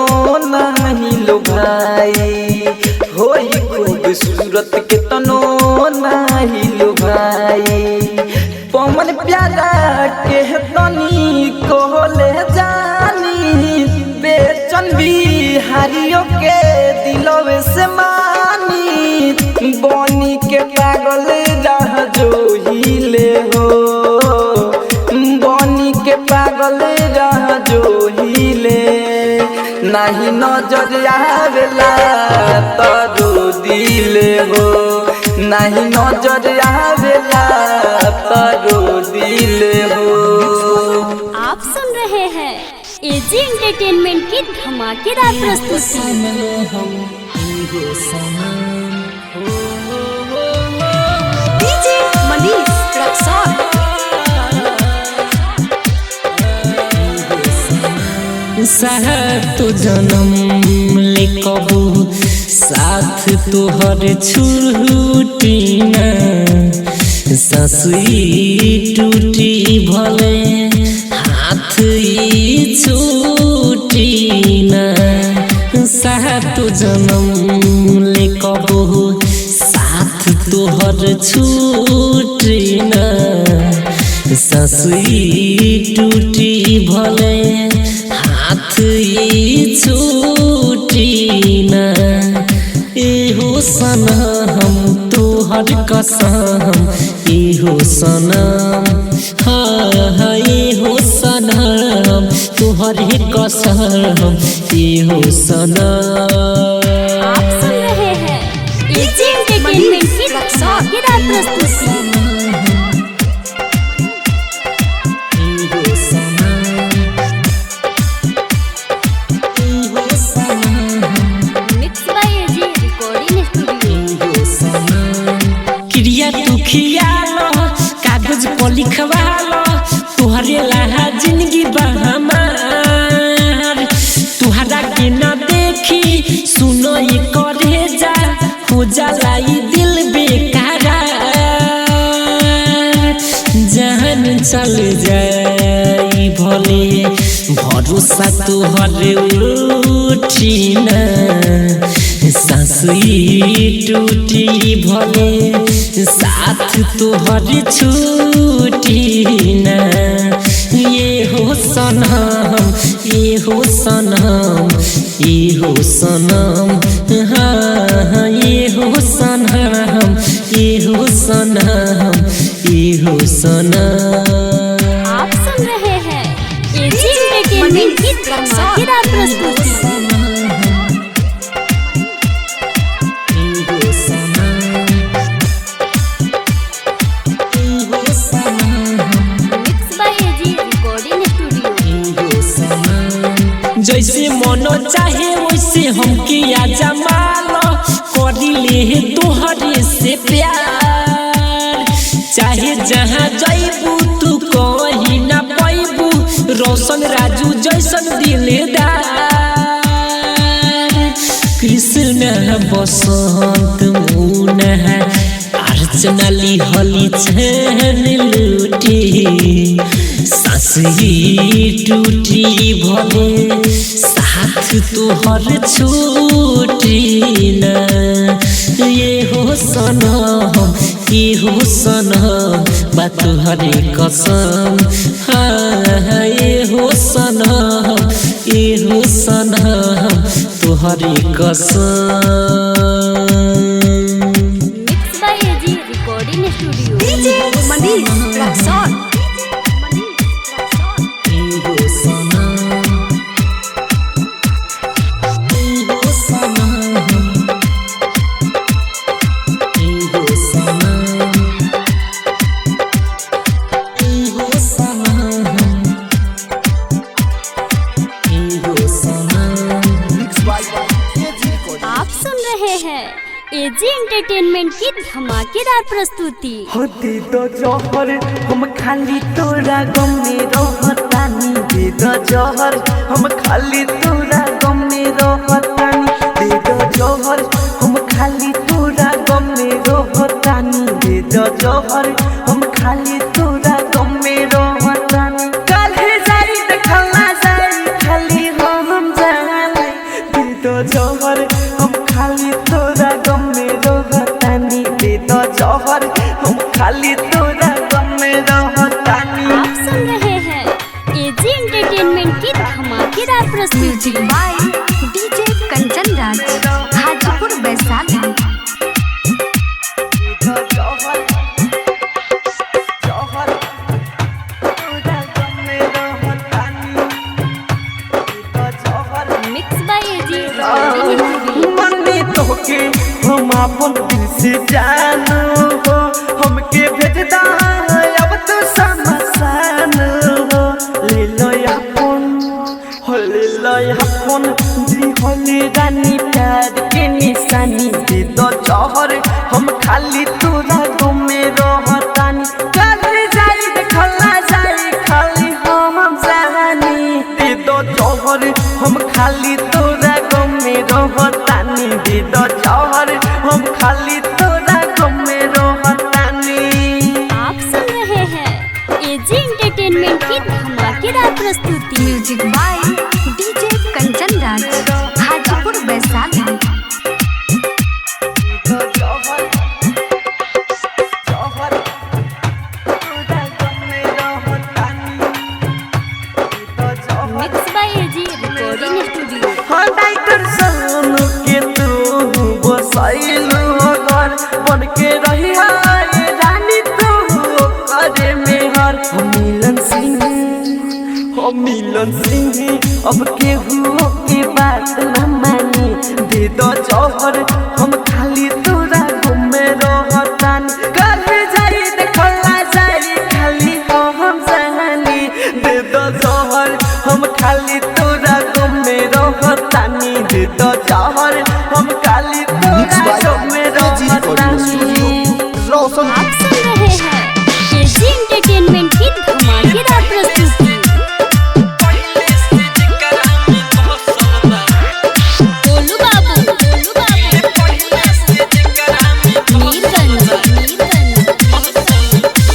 नहीं लो भाई होई खूबसूरत के तनो नहीं लो भाई पवन प्यारा के तनी कोले जानी बेचन बिहारियों के दिलवे से मानी बनी के पागल रह जो हिले हो बनी के पागल रह जो हिले नहीं नजर आवेला तरो दिल हो नहीं नजर आवेला तरो दिल हो आप सुन रहे हैं एजी एंटरटेनमेंट की धमाकेदार प्रस्तुति। डीजे मनीष रक्सौल। साथ तो जन्म ले कबू साथ तोहर छूटी ना ससुई टूटी भले हाथ ई छूटी ना साथ तो जन्म ले कबू साथ तोहर छूटी ना ससुई टूटी भले हाथ ई छूटी ना एहो सनम तोहर कसम एहो सनम हाँ एहो सनम तोहर कसम एहो सनम। आप सुन रहे हैं एजी एंटरटेनमेंट की धमाकेदार प्रस्तुति। Mix by AG recording studio. क्रिया तू खियालो कागज पर लिखवालो तोहरे लहा जिंदगी बहमार तुहरा के न देखी सुनो ये करे जा हो जाला ई दिल बेकरार जान चल जाई भले भरोसा तोहरे उठी ना सांसी टूटी भले साथ तोहर छूटी ना ये हो सनम ये हो सनम ये हो सनम हाँ ये हो सनम ये हो सनम ये हो सनम। आप जैसे मनो चाहे वैसे हमके आजा मालो करिले तोहरे से प्यार चाहे जहाँ जाइबू तू कहीं ना पाइबू रोशन राजू जैसन दिलदार कृष्ण बसंत मुना अर्चना लिहली छन लूटी सासी टूटी भले साथ तोहर छूटी ना ये हो सनम बात तुहरे कसम हाँ ये हो सनम तुहरे कसम mix by AG recording studio DJ Manish Raxaul AG entertainment की धमाकेदार प्रस्तुति होती तो जौहर हम खाली तोरा गम में रहतानी दे दो जौहर हम खाली तोरा गम में रहतानी दे दो जौहर हम खाली तोरा गम में रहतानी दे दो जौहर हम खाली तोरा गम में रहतानी काल्हे जाई देखला जाई खाली हम जाने दे दो जौहर हम खाली तोरा गम में रहतानी दे दो जौहर हम खाली तोरा गम में रहतानी। आप सुन रहे हैं एजी एंटरटेनमेंट की धमाकेदार प्रस्तुति music by DJ Kanchan Raj Hajipur Vaishali mix by AG recording studio मन्नी तोके हम अपन दिल से जानो हो हमके भेजदा अब तो समसान हो ले लो अपन जी होले रानी प्यार के निशानी दे दो जौहर हम खाली तोरा गम में रहतानी काल्हे जाई देखला जाई खाली हम जानी दे दो जौहर हम खाली तोरा गम में रहतानी दे दो जौहर हम खाली तोरा गम में रहतानी। आप सुन रहे हैं एजी एंटरटेनमेंट की धमाकेदार प्रस्तुति music by DJ Kanchan Raj Hajipur Vaishali mix by AG recording studio डाइटर सोनू के तू बसाइलो घर बन के रही है रानी तू करे में हर मिलन सिंह अब के हुओ के बात न मानी दे दो जौहर हम खाली तोरा गम में रहतान काल्हे जाई देखला जाई खाली हम जानी दे दो जौहर हम खाली तोरा गम में रहतानी दे दो जौहर हम खाली तोरा गम में रहतानी। रोशन आप सुन रहे हैं एजी एंटरटेनमेंट की धमाकेदार प्रस्तुति गोलू बाबू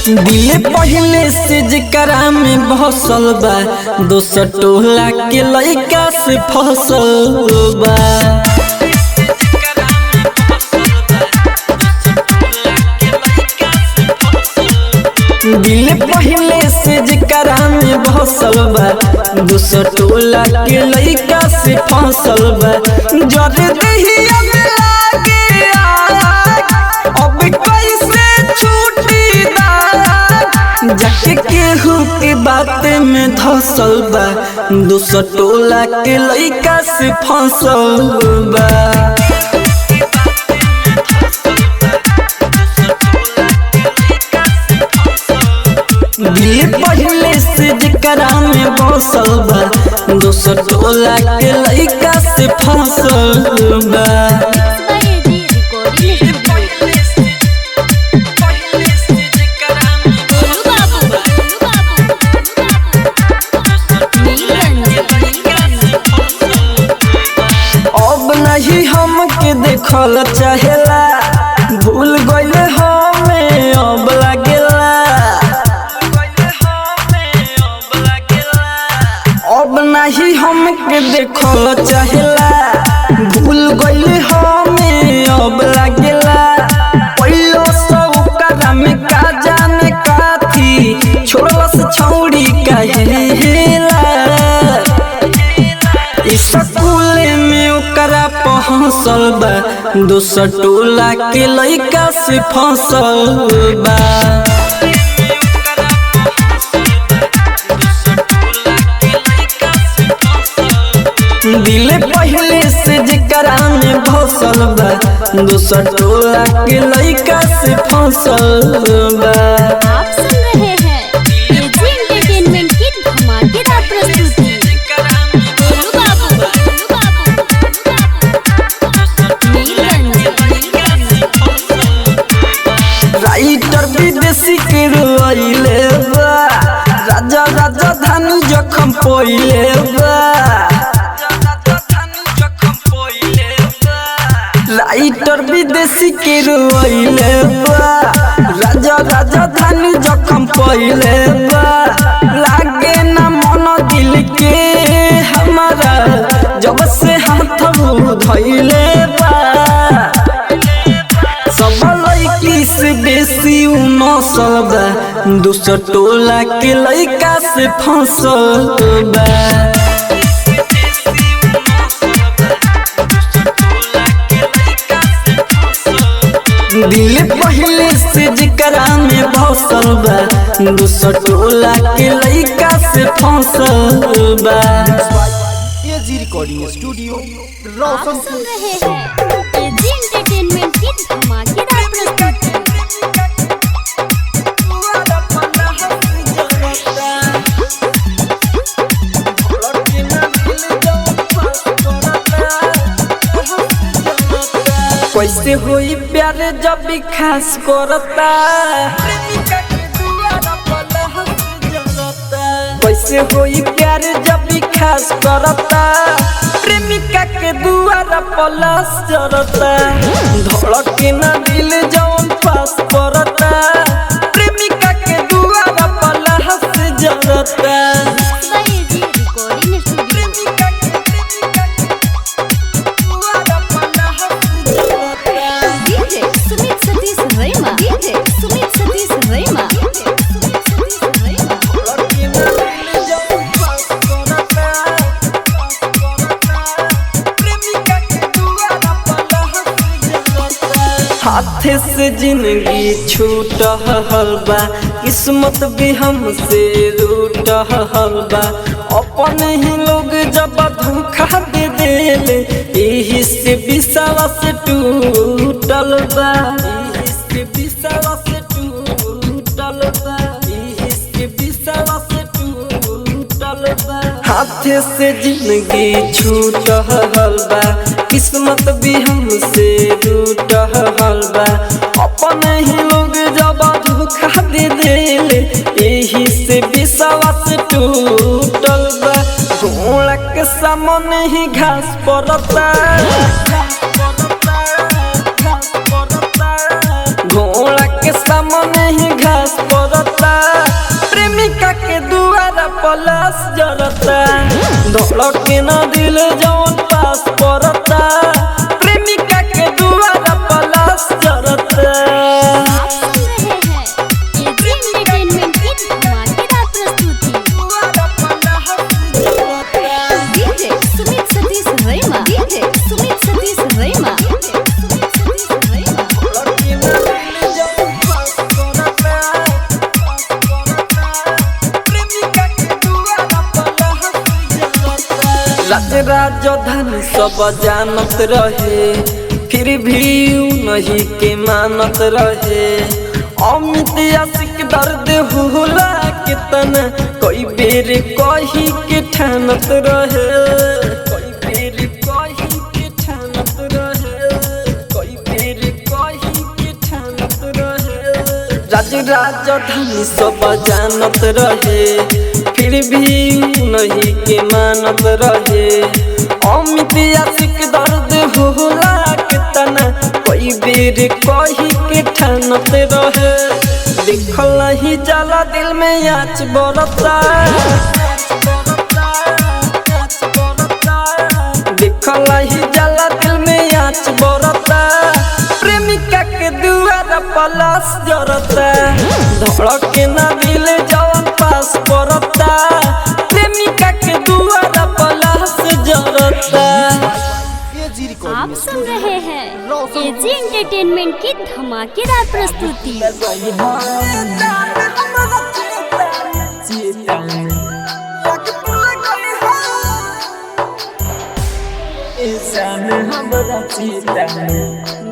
दिल पहले से जकरा में बसल बा दोसर टोला के लइका से फसल बा दिल पहले से जकरा में बसल बा दोसर टोला के लइका से फसल बा जर दहिया में लागे आग अब कैसे छूटी दाग जाके केहू के बात में धसल बा दोसर टोला के लइका से फसल बा दिल पहले से जकरा में बसल बा दोसर दूसर टोला के लइका से फसल बा। एजी रिकॉर्डिंग स्टूडियो गोलू बाबू अब नहीं हमके देखल चाहेला, भूल गइले हमें अब लागेला। अब नहीं हमके देखल चाहेला, भूल गइले हमें अब लागेला। पहिलो सौकरा में का जाने काथी छोड़लस छौड़ी कहेला। स्कूल में ओकरा पहुँचल बा, दूसर टोला के लइका से फसल बा। दिल पहले से जेकरा में भसल बा, दूसर टोला के लइका से फसल बा। आप सुन रहे हैं एजी एंटरटेनमेंट की धमाकेदार प्रस्तुति गोलू बाबू राइटर विदेशी के रोइले बा, राजा राजधानी जखम पोइले बा। राइटर विदेशी के रोइले बा, राजा राजधानी जखम पोइले बा। लागे ना मन दिल के हमारा, जब से हाथ धइले बा। सब लइकी से बेसी उ नसल बा, दूसर टोला के लइका से फसल बा। दिल पहले से जेकरा में भसल बा, दूसर टोला के लइका से फसल बा। एजी रिकॉर्डिंग स्टूडियो आप रोशनपुर। सुन रहे हैं एजी एंटरटेनमेंट की धमाकेदार प्रस्तुति कैसे होई प्यार जब भी खास करता, कैसे होई प्यार जब भी खास करता। प्रेमिका के दुआरा पलास जरता, धड़के ना दिल जौन पास पड़ता। प्रेमिका के दुआरा पलास जरता। AG recording studio DJ Sumit Satish रैमा डीजे सुमित सतीश रैमा हाथे से जिंदगी छूट हलबा, किस्मत भी हमसे रूट हलबा। अपन ही लोग जब धोखा दे देले, यही से विश्वास टूटल बा। यही से विश्वास टूटल बा। यही से विश्वास टूटल बा। हाथे से जिंदगी छूट हलबा, किस्मत भी हमसे रूट हलबा। अपन ही लोग जब धोखा दे देले, यही से विश्वास टूटल बा। घोड़ा के सामने ही घास पड़ता, घोड़ा के सामने ही घास पड़ता। प्रेमिका के दुआरा पलास जरता, धड़के ना दिल जौन पास पड़ता। प्रेमिका के दुआरा पलास जरता। आप सुन रहे हैं एजी एंटरटेनमेंट की धमाकेदार प्रस्तुति डीजे सुमित सतीश रैमा डीजे सुमित सतीश रैमा राज राजधानी सब जानत रहे, फिर भी ऊ नहीं के मानत रहे। अमित आशिक दर्द होला कितना, कई बेर कही के ठानत रहे। राजधानी सब जानत रहे, फिर भी नहीं के मानत रहे। अमित आशिक दर्द होला कितना, कोई बेर कही के ठानत रहे। देखल ही जाला दिल में आँच बरता, देखल ही जाला दिल में आँच बरता। प्रेमिका के दुआर पलास जरता, धड़के ना दिल जवन पास पड़ता। प्रेमिका के दुआर पलास जरता। आप सुन रहे हैं एजी एंटरटेनमेंट की धमाकेदार प्रस्तुति।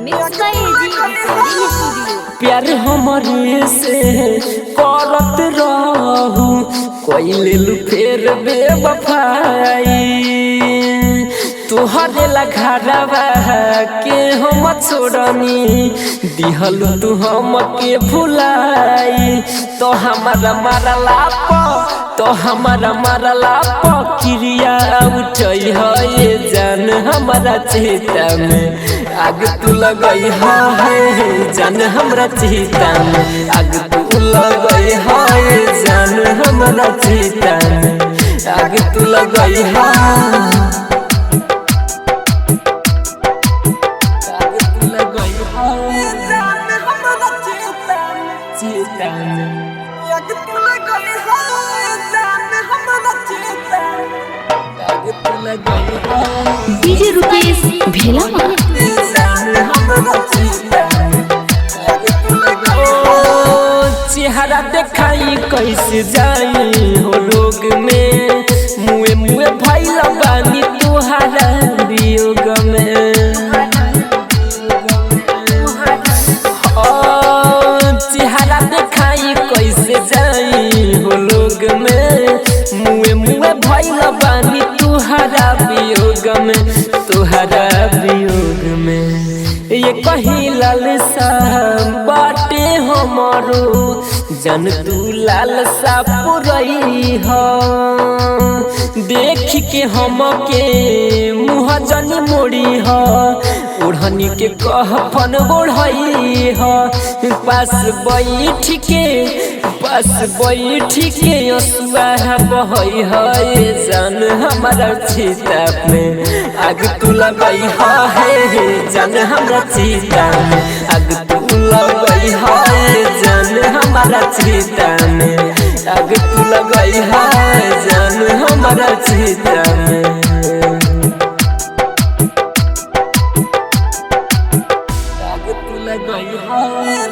Mix by AG recording studio. प्यार हमारे से करत रहू, कोई लेलू फेर बेवफाई। तुहरे घरवा के हम छोड़नी, दिहलू तू हम के भुलाई। तो हमारा मारला क्रिया उठई है जान हमारा चेता में। आग तू लगई है जान हमरा चेता में, आग तू लगई है जान हमरा चेता में, आग तू लगई है। डीजे रुपेश भेलामा। चेहरा देखाई कैसे जाई हो रोग में, मुए मुए भइल बानी तुहरा वियोग में। चेहरा देखाई कैसे जाई हो लोग में, मुए मुए भइल बानी तुहरा वियोग में, तुहरा वियोग में। ये कहीं लालसा बाटे हमारो, जन तू लालसा पुरई हो। देख के हम के मुँह जनी मोड़ी हो, ओढ़नी के कहपन ओढ़ई हो। पास बैठ के असुआ बहई है जान हमारा चीता में। आग तू लगई है जान हमारा चीता में, आग तू लगई है जान हमारा चीता में, आग तू लगई है जान हमारा चीता में। आग तू लगई है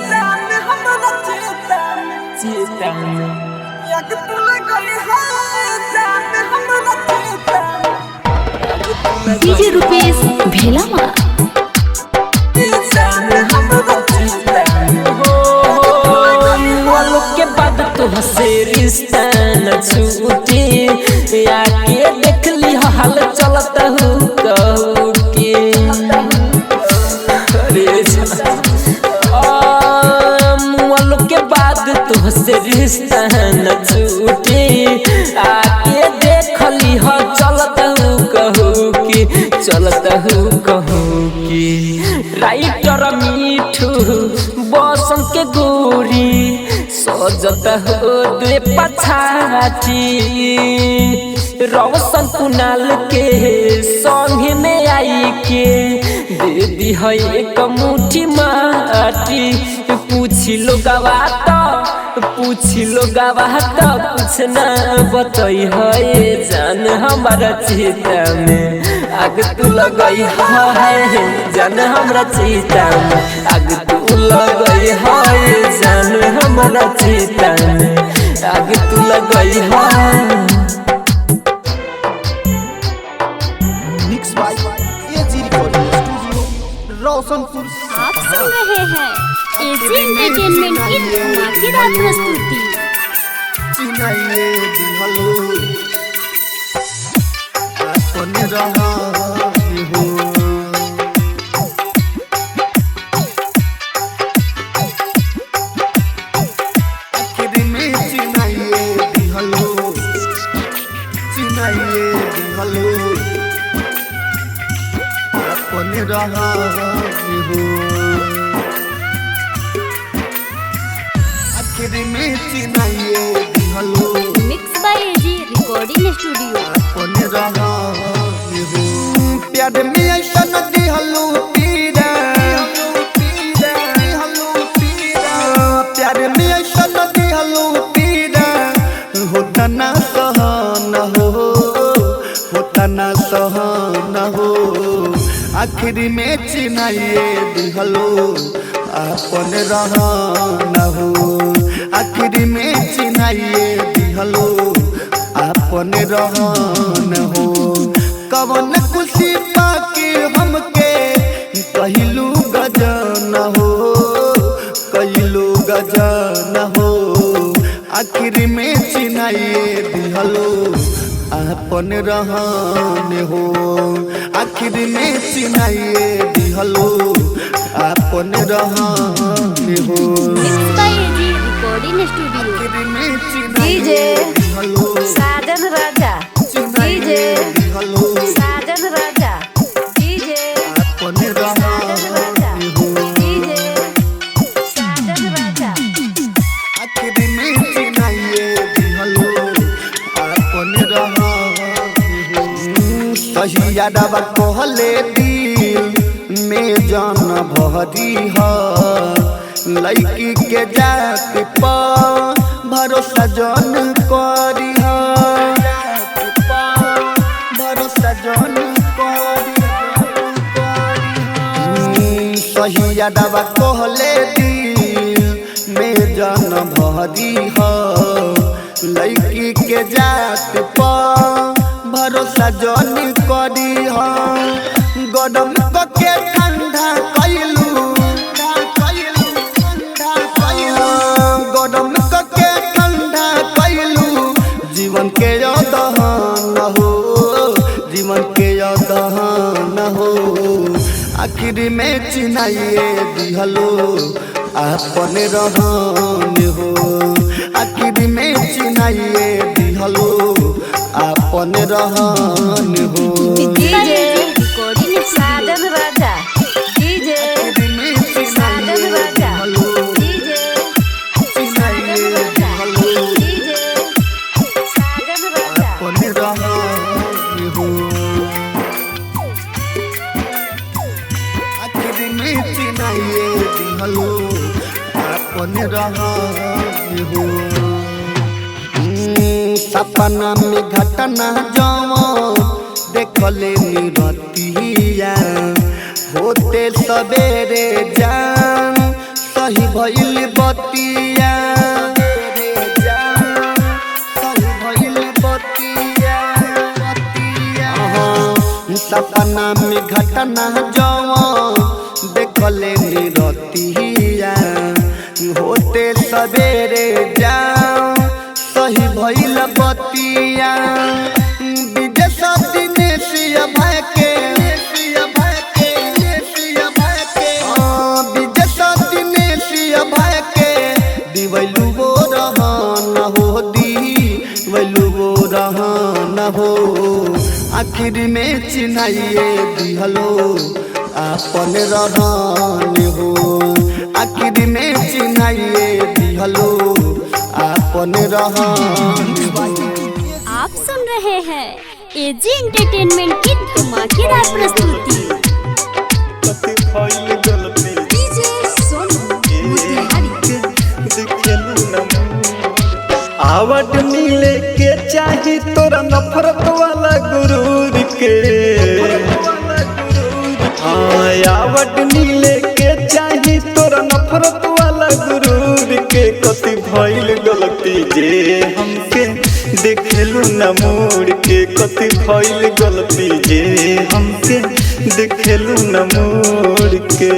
जान हमारा चीता में, चीता में। आग तू लगई है जान हमारा चीता में। डीजे रुपेश भेलामा। के बाद तो हसे रिश्ता न छूटे, आके देख ली हाल चलता हूँ कहू के। के बाद तो हसे रिश्ता न छूटे, आके देख ली हो चलता हूँ कहू के, चलता हूँ कहू के। राइटर मिठू बसंत के गोरी सजता हो दे पछाटी। रौशन कुनाल के संग में आई के दे दी है एक मुट्ठी माटी। पूछी लो गवाता कुछ ना बतई है जान हमारा चेता में। आग तू लगई है जान हमारा चेता में, आग तू लगई है जान हमारा चेता में, आग तू लगई है। Mix by AG recording studio Roshanpur. आप सुन रहे हैं एजी एंटरटेनमेंट की धमाकेदार प्रस्तुति। चिनाइए दिहलो अपन रहा हो। दिहलो अपन रहनी हो आखिर में चिनाइए दिहलो mix by AG recording studio. अपन रहनी हो प्यार में ऐसा न दिहलो पीरा प्यार में ऐसा न दिहलो पीरा होता ना सहन हो होता ना सहन हो आखिर में चिनाइए दिहलो अपन रहन हो आखिर में चिनाइए दिहलो अपन रहन हो कवन खुशी पाके हमके कहलू गजन हो कहलू गजन हो आखिर में चिनाइए दिहलो अपन रहन हो आखिर में चिनाइए दिहलो अपन रहन हो mix by AG recording studio. आखिर में डीजे चिनाइए दिहलो साजन राजा डीजे दिहलो साजन राजा डीजे अपन रहन हो डीजे साजन राजा आखिर में चिनाइए दिहलो अपन रहन हो सही यादवा कहले दिल में जान भरी है लड़की के जात पर भरोसा जन करी भरोसा जन करी सही यादवा कहले दिल में जान भरी है लड़की के जात पर भरोसा जन करी गरम के ठंडा कैलू गरम के ठंडा कैलू जीवन के दहन हो जीवन के दहन हो आखिर में चिनाइए दिहलो अपन रहन हो आखिर में चिनाइए दिहलो अपन रहन हो डीजे साजन राजा डीजे साजन राजा डीजे साजन राजा डीजे साजन राजा अपन रहन हो आखिर में चिनाइए दिहलो अपन रहन हो सपना में घटना जवान देखले निरतिया होते सवेरे जान सही भइल बतिया सही भइल बतिया सपना में घटना जवान देखले निरतिया होते सवेरे जान सही भइल बतिया विजय दिनेशिया भाई के विजय दिनेशिया भाई के दिवैलू वो रहन हो दिवैलू वो रहन हो आखिर में चिनाइए दिहलो अपन रहन हो आखिर में चिनाइए दिहलो अपन रहन आप सुन रहे हैं एजी एंटरटेनमेंट की धमाकेदार प्रस्तुति। कति भइल गलती डीजे सोनू मोतिहारी देखलू न आवट मिले के चाही तोरा नफरत वाला गुरूर के हाँ आवट मिले के चाही तोरा नफरत वाला गुरूर के कति भइल गलती जे हमके देखलू न मोड़ के कति भइल गलती जे हमके देखलू न मोड़ के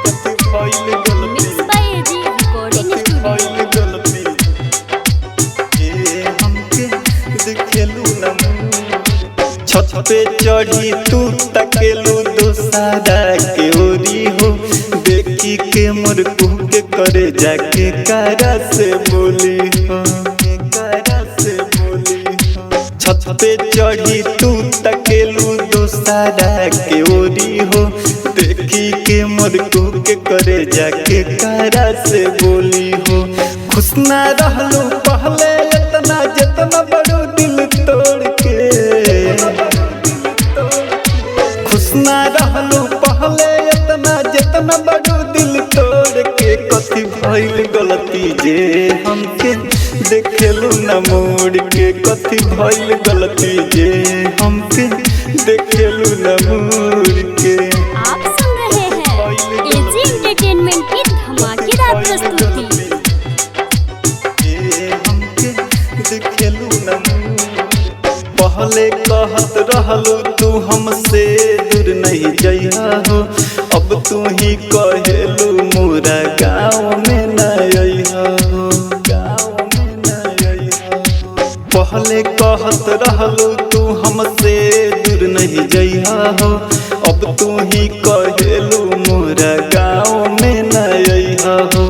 कति भइल गलती mix by AG recording studio. भइल गलती जे हमके देखलू न मोड़ छत पे चढ़ी तू तकेलू दोसारा के ओरी हो देखी के मोर कुह के करे जाके कारा से बोली हो कारा से बोली हो छत पे चढ़ी दोसारा के ओरी हो देखी के मोर को के करे जाके कारा से बोली हो। खुश ना रहलू पहले इतना जितना बड़ू दिल तोड़ के, खुश ना रहलू पहले इतना जितना बड़ू दिल तोड़ के। कथी भइल गलती जे हमके देखेलू न मोड़ के, कथी भइल गलती जे हमके देखेलू न मोड़ के। आप सुन रहे हैं एजी एंटरटेनमेंट की धमाकेदार प्रस्तुति। पहले कहत रहलू तू हमसे दूर नहीं जइहा हो, अब तू ही कहेलू मोरा गाँव में न अइहा हो, गाँव में न अइहा हो। पहले कहत रहलू तू हमसे दूर नहीं जइहा हो, अब तू ही कहेलू मोरा गाँव में न अइहा हो।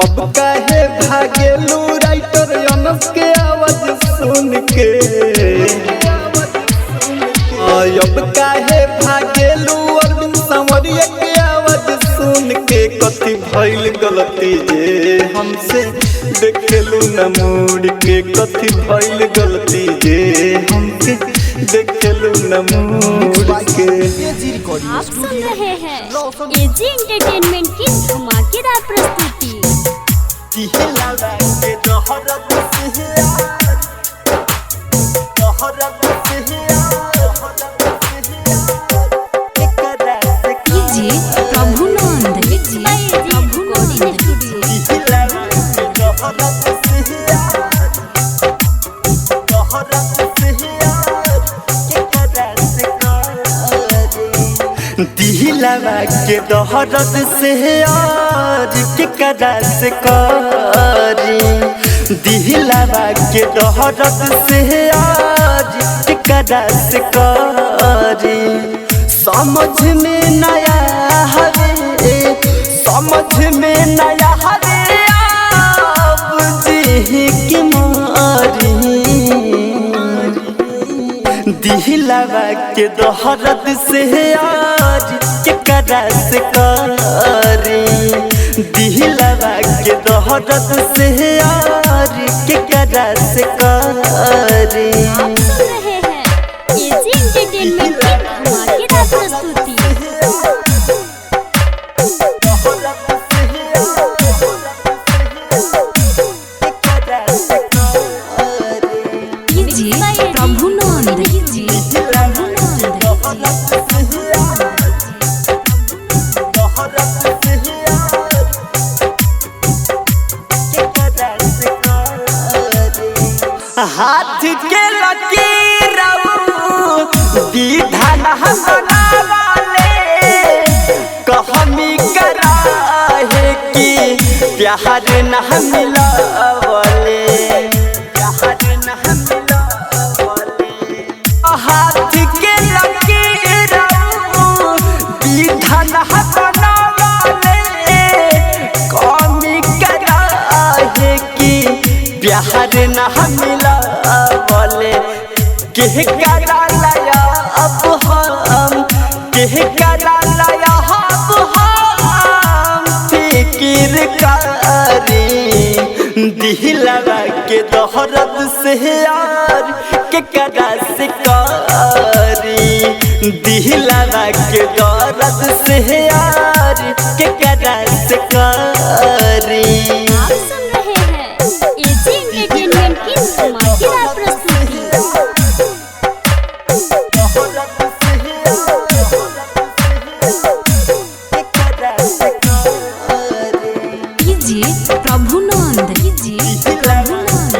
अब काहे भागेलू राइटर अनस के आवाज सुन के, अब काहे भागेलू अरविंद सांवरिया के आवाज सुन के। कथी भइल गलती जे हमसे देखेलू न मोड़ के, कथी भइल गलती जे हमके देखेलू न मोड़ के। एजी रिकॉर्डिंग आप सुन रहे हैं एजी एंटरटेनमेंट की धमाकेदार प्रस्तुति। डीजे प्रभुनंद डीजे प्रभुनंद दिलवा के दहरत से यार केकरा से करी, दिलवा के दहरत से यार केकरा से करी। समझ में नया हरे, समझ में नया हरे अब जी की मारी। दिलवा के दहरत से आज केकरा से करी, दिलवा के दहरत से आज केकरा से करी। आप सुन रहे हैं एजी एंटरटेनमेंट की धमाकेदार प्रस्तुति। डीजे प्रभुनंद डीजे प्रभुनंद हाथ के लकीर विधान बनावाले कहमी करा है कि प्यार न मिलावले, प्यार न मिलावले। हाथ के लकीर विधान बनावाले कहमी करा है कि प्यार न मिलावले। केह करा लाया अब हम, केह करा लाया अब हम फिक्र करी। दिलवा के दहरत से यार केकरा से करी, दिलवा के दहरत से यार केकरा से करी। आप सुन रहे हैं एजी एंटरटेनमेंट की धमाकेदार प्रस्तुति। DJ Prabhunand DJ Prabhunand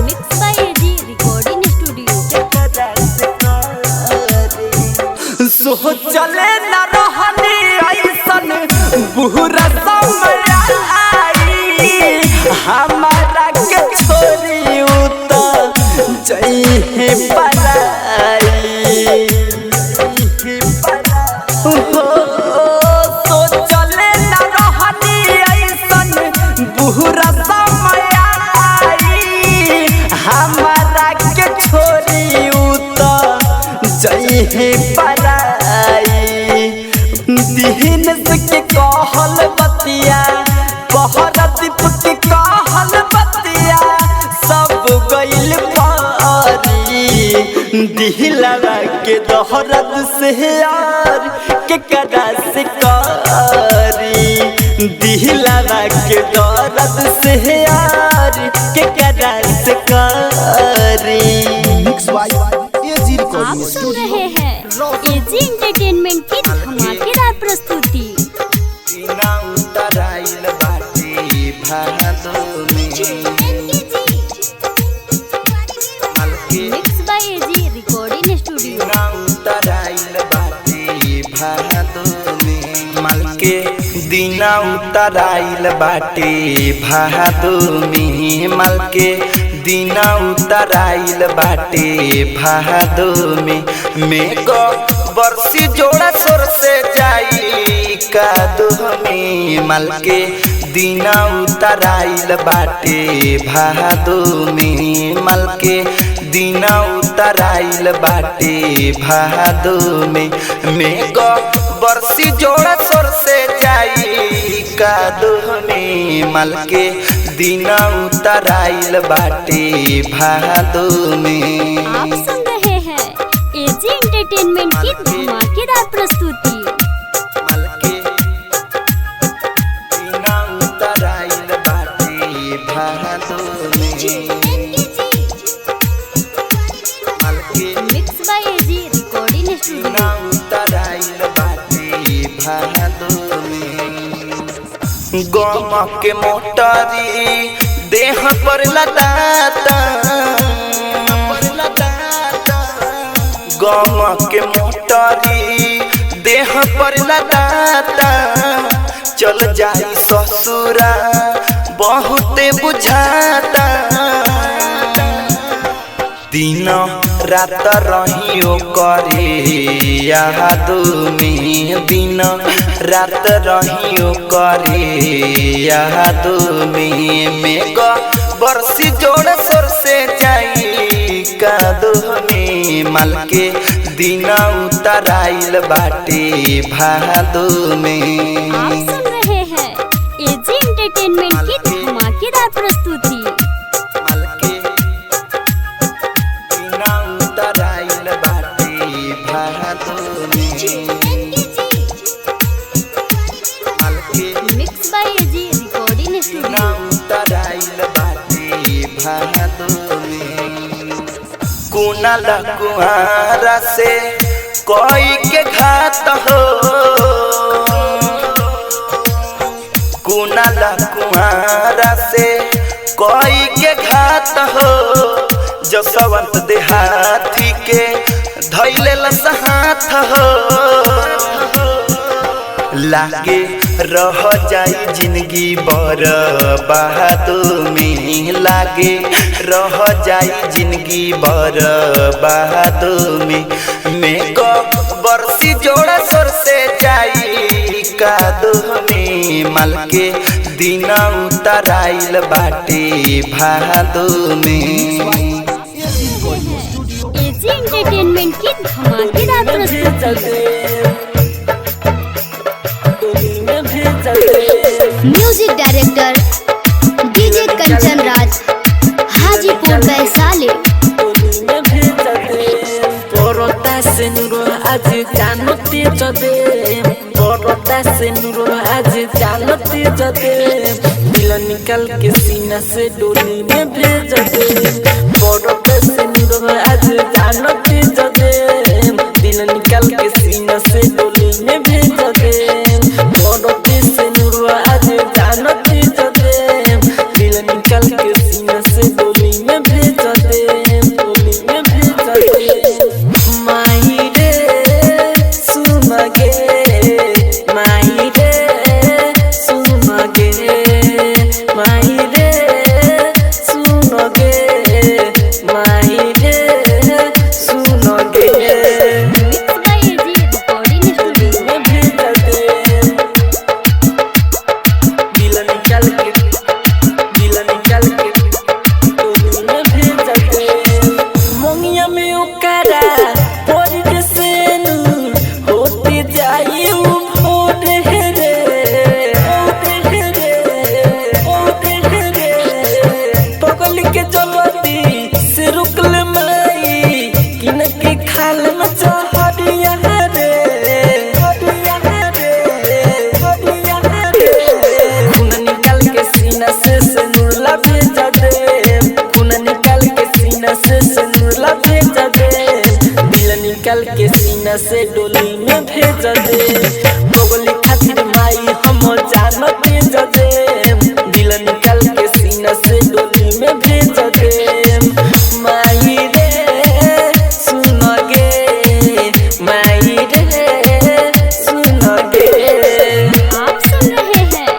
mix by AG recording studio. सोचले न रहनी ऐसन बुरा समय आई, हमारा के छोरी उत जइहे पराई। सोचले न रहनी ऐसन बुरा समय आई, हमारा है पराई दिहन के कहल बतिया बहर दीप के कहल बतिया सब गइल पारी दिहला के दहरद से यार के कदा से कारी दिहला के दहरद से यार के कदा से कारी। मिक्स बाय एजी आप रिकॉर्डिंग सुन स्टूडियो रहे हैं एजी एंटरटेनमेंट की धमाकेदार प्रस्तुति। Mix by AG recording studio. दीना उतराइल बाटे भादो में माल के दीना उतराइल बाटे भादो में को बरसी जोड़ा सोर से जाई कादो में माल के दीना उतराइल बाटे भादो में माल के दीना उतराइल बाटे भादो में को बरसी जोड़ा सोर से जाई कादो में माल के दीना उतराइल बाटे भादो में। आप सुन रहे हैं एजी एंटरटेनमेंट की धमाकेदार प्रस्तुति। माल के दीना उतराइल बाटे भादो में माल के mix by AG recording studio. उतराइल बाटे भादो गम के मोटारी देह पर लदाता गम के मोटारी देह पर लदाता चल जाई ससुरा बहुते बुझाता दिन रात रहियो करे यादो में दिन रात रहियो करे यादो में को बरसी जोड़ सोर से जाई कादो में माल के दिन उतराइल बाटे भादो में। आप सुन रहे हैं एजी एंटरटेनमेंट की धमाकेदार प्रस्तुति। माल के दिन उतराइल बाटे भादो में माल के mix by AG recording studio. उतराइल बाटे भादो में कुनाल कुहारा से कोई के घात हो कुनाल कुहारा से कोई के घात हो जसवंत देहाती के धैले हाथ हो लागे रह जाई जिंदगी बर बहादो में लागे रह जाई जिंदगी बर बहादो में को बरसी जोड़ा सोर से जाई कादो में माल के दीना उतराइल बाटे भादो में। एजी एंटरटेनमेंट की धमाकेदार प्रस्तुति। Music director DJ Kanchan Raj Hajipur Vaishali. परोता से नुरो आज जानते जदे परोता से नुरो आज जानते जदे दिल निकाल के सीना से डोली में भेज दे परोता से नुरो आज जानते जदे दिल निकाल के सीना से डोली में भेज दे परोता से नुरो आज जानते जदे दिल निकाल के सीना से डोली में भेज दे डोली में भेज दे माही रे सुमगे माही रे सुमगे माही रे सुमगे सीना से डोली में भेज दे पगली खातिर माई हम जान तेज दे दिल निकाल के सीना से डोली में भेज दे माई रे सुन गे माई रे सुन गे। आप सुन रहे हैं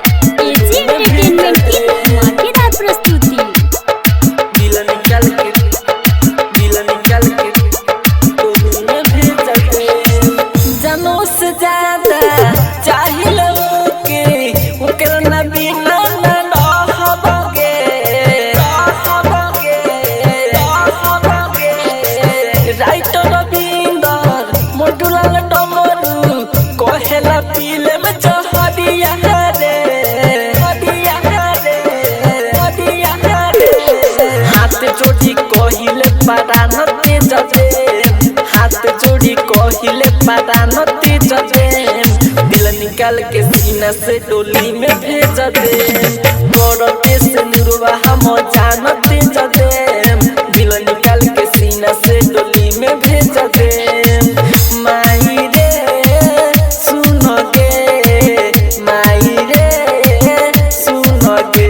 एजी एंटरटेनमेंट की धमाकेदार प्रस्तुति। दिल निकाल के डोली में भेज दे जानो से ज्यादा चाहिए के ओकर ना बिना ना रहबगे राइटर रविंदर मोटुलाल डमरू कहेला पीले में चहरिया रे हाथ जोड़ी कहिले परान तेज दे हाथ जोड़ी कहिले परान तेज दे दिल निकाल के सीना से डोली में भेज दे करते से नुरवा हम जान तेज दे दिल निकाल के सीना से डोली में भेज दे माई रे सुन गे माई रे सुन गे।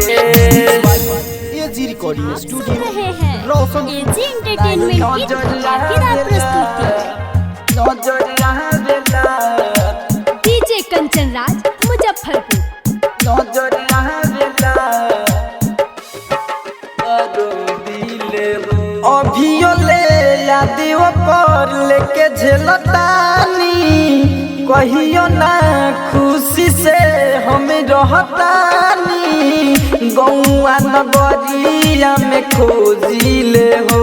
एजी रिकॉर्डिंग सुन स्टूडियो रहे हैं रोशन एजी एंटरटेनमेंट की धमाकेदार प्रस्तुति। डीजे कंचन राज मुजफ्फरपुर। अभियो ले यादियो पर लेके झेलतानी कहियो ना खुशी से हम रहतानी गौआ नगरिया में खोजिले हो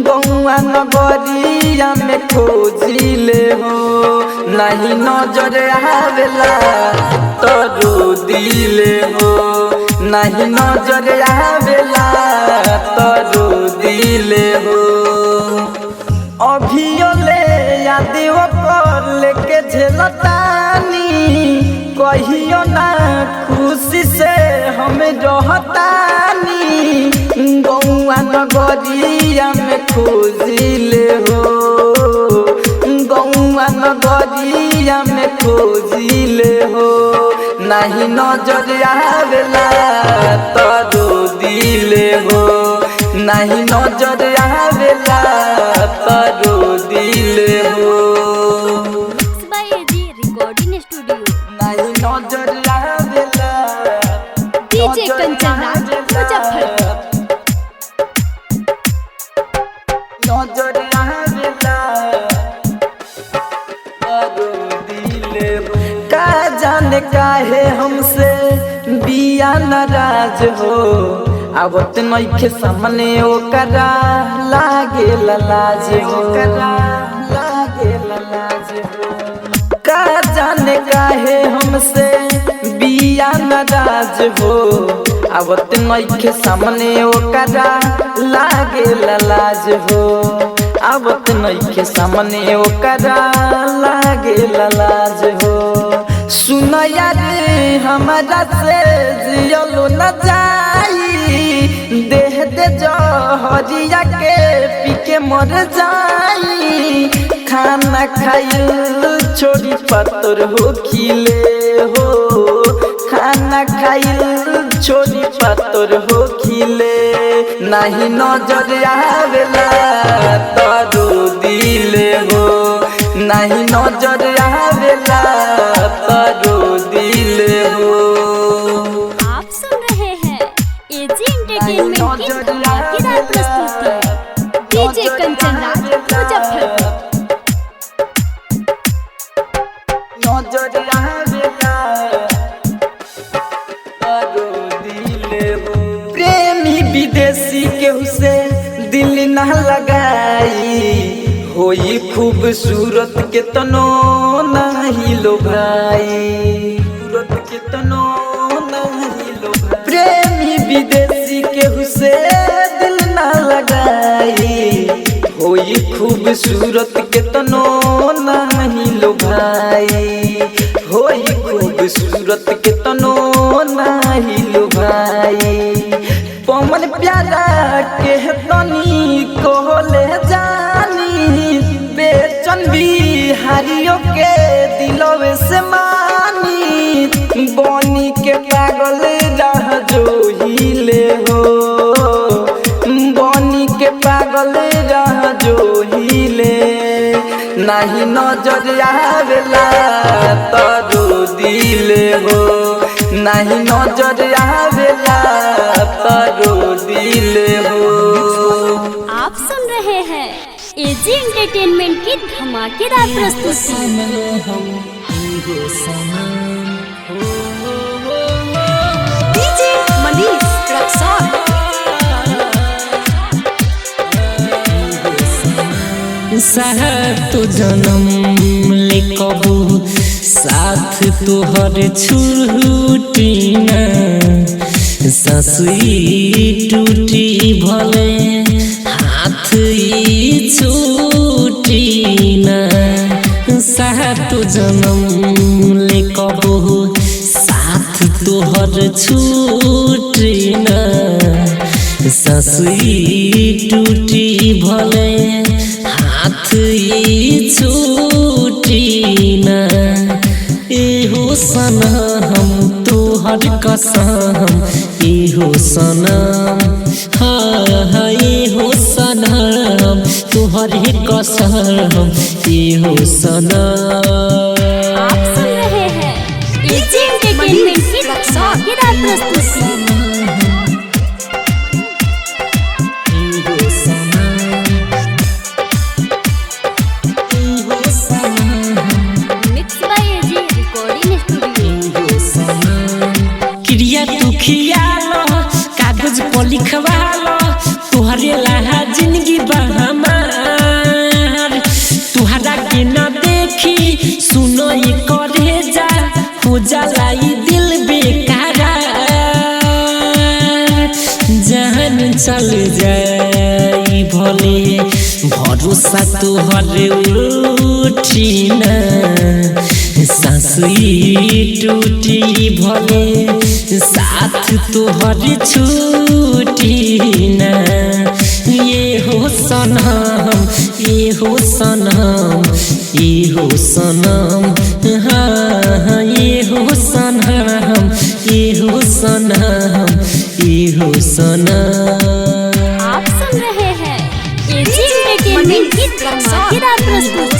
गौआ नगरिया में खोजिले हो नहीं नजर आवेला तो रो दिले हो नहीं नजर आवेला तो रो दिले हो अभियो ले यादियो पर लेके झेलतानी कहियो ना खुशी से हम रहतानी गौआ नगरिया में खोजिले हो गौआ नगरिया में खोजिले हो नहीं नजर आवेला तो रो दिले हो नहीं नजर आवेला तो रो दिले हो mix by AG recording studio. नहीं नजर आवेला डीजे कंचन राज मुजफ्फरपुर। नजर आवेला तो रो दिले हो का जाने काहे हमसे बिया नाराज हो आवत नइखे सामने ओकरा लागे लाज हो का जाने काहे हमसे बिया नाराज हो आवत नइखे सामने ओकरा लागे लाज हो आवत नइखे सामने ओकरा लागे लाज हो सुन यार हमारा से जियलो न जाई देह दे जहरिया के पी के मर जाई खाना खाइल छोड़ी पत्थर हो खिले हो खाना खाइल छोड़ी पत्थर हो खिले नहीं नजर आवेला तो रो दिले हो नहीं नजर आवेला तो रो दिले हो। आप सुन रहे हैं एजी एंटरटेनमेंट की धमाकेदार प्रस्तुति। डीजे कंचन राज मुजफ्फरपुर। नजर आवेला तो रो दिले हो प्रेमी विदेशी केहू से दिल ना लगाई होई खूबसूरत के तनो नहीं लो भाई सूरत के तनो नहीं लो भाई प्रेमी विदेशी केहू से दिल ना लगाई होई खूबसूरत के तनो नहीं लो भाई होई खूबसूरत के तनो नहीं लो भाई पवन प्यारा के तनी को ले जानी बेच चंदन बिहारियों के दिलवे से मानी बनी के पागल रह जो हिले हो बनी के पागल रह जो हिले नहीं नजर आवेला तरो दिले हो नहीं नजर आवेला तरो दिले हो। आप सुन रहे हैं एजी एंटरटेनमेंट की धमाकेदार प्रस्तुति। डीजे मनीष रक्सौल। साथ तो जन्म ले कबू साथ तोहर छूटी न ससुई टूटी भले हाथ छूटी न साथ तो जन्म ले कबू साथ तोहर छूटी न ससुई टूटी भले हाथ छूटी न एहो सनम तोहर कसम एहो सनम हाँ एहो सनम तोहर कसम एहो सनम। आप सुन रहे हैं एजी एंटरटेनमेंट की धमाकेदार प्रस्तुति। कागज पर लिखवालो तुहरे लहा जिंदगी बहमार तुहरा के न देखी सुनो ये करे जा हो जलाई दिल बेकारा जहन चल जाई भले भरोसा तुहरे उठी न सासुई टूटी भले साथ तोहर छूटी न ये हो सनम ये हो सनम ये हो सनम हाँ ये हो सनम ये हो सनम ये हो सनम। आप सुन रहे हैं एजी एंटरटेनमेंट की धमाकेदार प्रस्तुति।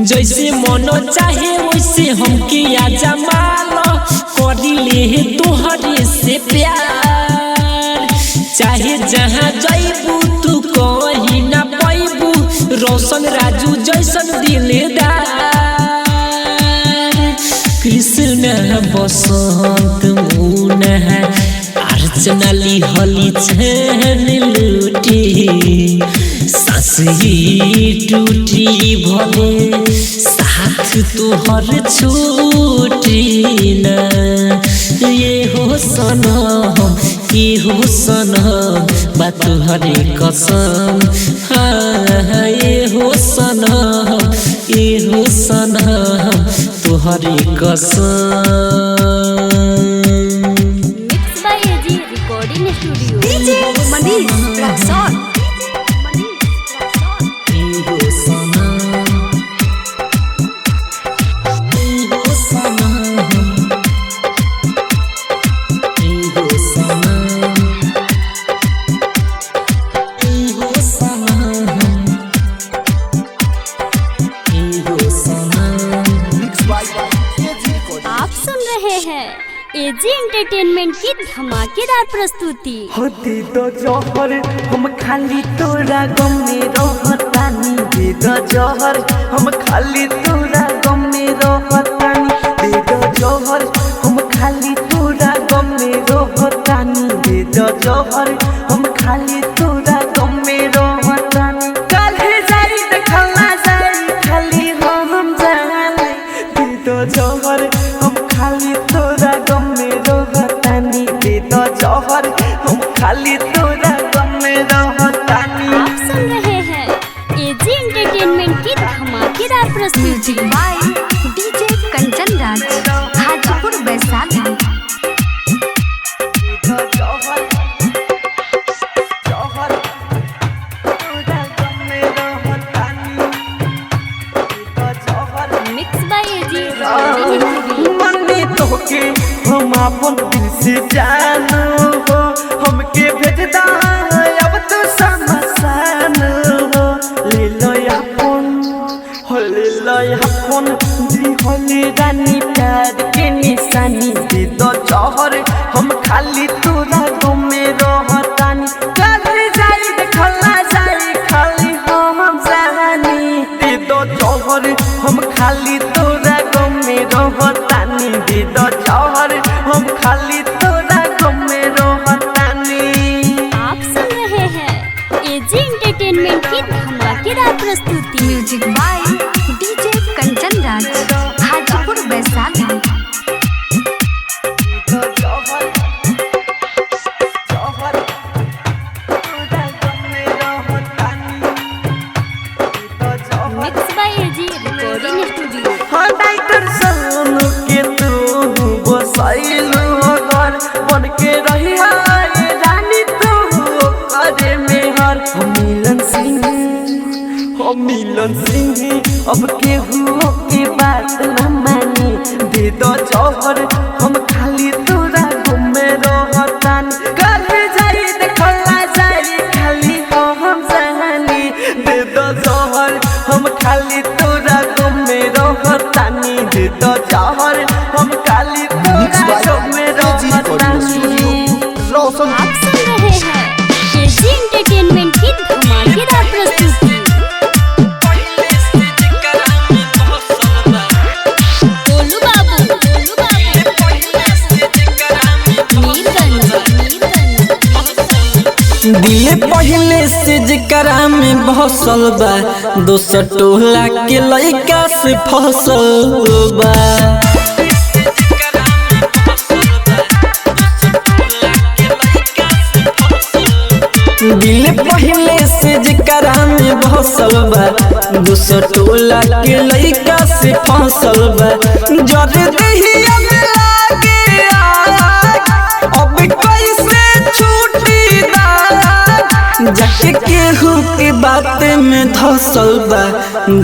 जैसे मनो चाहे वैसे हमके आजा मालो करी ले तोहरे से प्यार चाहे जहाँ जाइबू तू कहीं ना पाइबू रोशन राजू जैसन दिलदार कृष्ण बसंत मुना अर्चना लिहली छन लूटी सासुई टूटी भले साथ तोहर छूटी न ये हो सनम ये हो सनम बा तुहरे कसम हाँ ये हो सनम ये हो सनम तुहरे कसम। Mix by AG recording studio. DJ Manish Raxaul. AG entertainment की धमाकेदार प्रस्तुति। होती तो जौहर हम खाली तोरा गम में रहतानी दे दो जौहर हम खाली तोरा गम में रहतानी दे दो जौहर हम खाली तोरा गम में रहतानी दे दो जौहर हम खाली तोरा गम में रहतानी काल्हे जाई देखला जाई खाली हम जाने दे दो जौहर हम खाली तोरा गम में रहतानी दे दो जौहर हम खाली तोरा गम में रहतानी। आप सुन रहे हैं एजी एंटरटेनमेंट की धमाकेदार प्रस्तुति। अपन दिल से जानू हो हमके भेज दा अब तो समसान हो ले लो अपन जी होली रानी प्यार के निशानी दे दो जहर हम खाली तोरा गम में रहतानी कर जाई देखला जाई खाली हम जानी दे दो जहर हम खाली तोरा गम में रहतानी दे दो जहर हम खाली तोरा गम में रहतानी। आप सुन रहे हैं एजी एंटरटेनमेंट की धमाकेदार प्रस्तुति। Music by DJ Kanchan Raj, Hajipur Vaishali. Mix by AG recording studio. बसाइलू घर बन के रही रानी तू करे मेहर मिलन सिंह अब केहू के बात न मानी दे दो जौहर हम खाली तोरा घूमे रहतान कर जाई देखला जाई खाली हम जानी दे दो जौहर हम खाली तोरा घूमे रहतानी दे दो जौहर हम खाली तोरा घूमे रहतानी। रोशन आप सुन रहे हैं एजी एंटरटेनमेंट की धमाकेदार प्रस्तुति। गोलू बाबू मीरगंज दिल पहले से जकरा में बसल बा दोसर टोला के लइका से फसल बा दिल पहले से जकरा में बसल बा दोसर टोला के लइका से फसल बा जर दहिया में लागे आग अब कैसे छूटी दाग जाके केहू के बात में धसल बा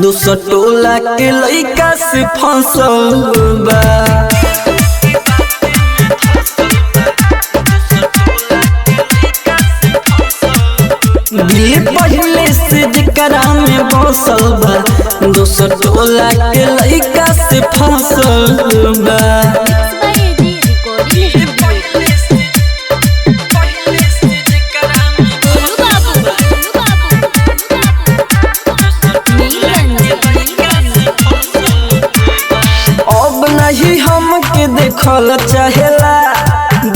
दोसर टोला के लइका से फसल बा दिल पहले से जकरा में बसल बा दोसर टोला के लइका से फसल बा। Mix by AG recording studio. Golu Babu Mirganj अब नहीं हमके देखल चाहेला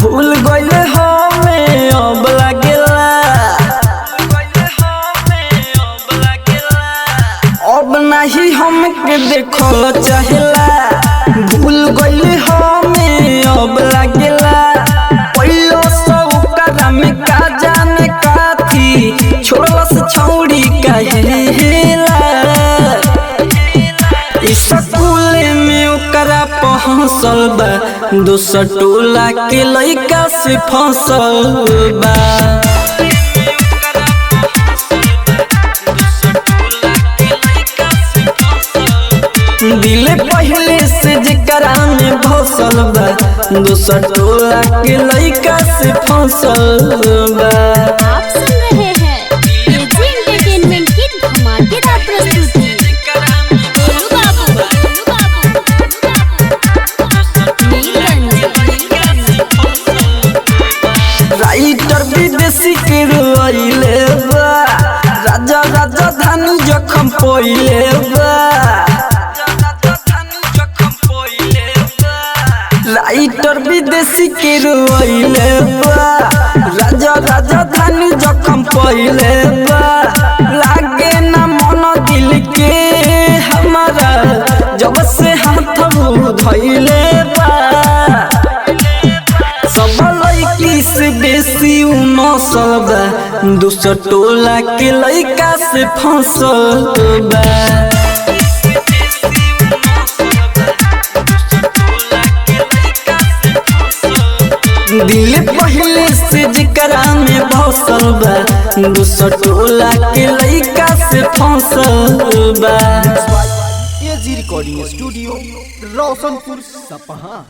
भूल गइल हमें अब लागेला अब नहीं हमके देखल चाहेला भूल गइल हमें अब लागेला पहिलो सब करा में का जाने काथी छोड़लस छौड़ी कहेला स्कूल में ओकरा पहुँचल बा दोसर टोला के लइका से फसल बा दिल पहले से जकरा में बसल बा दोसर टोला के लइका से फसल बा। आप सुन रहे हैं एजी एंटरटेनमेंट की धमाकेदार प्रस्तुति। गोलू बाबू मीरगंज राइटर विदेशी के रोइले बा राजा राजधानी जखम पहिले बा राइटर विदेशी के रोइले बा राजा राजधानी जखम पहिले बा लागे ना मन दिल के हमारा जब से हाथ धइले बा सब लइकी से बेसी नसल बा दोसर टोला के लइका से फसल बा दिल पहले से जकरा में बसल बा दोसर टोला के लइका से फसल बा। एजी रिकॉर्डिंग स्टूडियो रोशनपुर सपहा।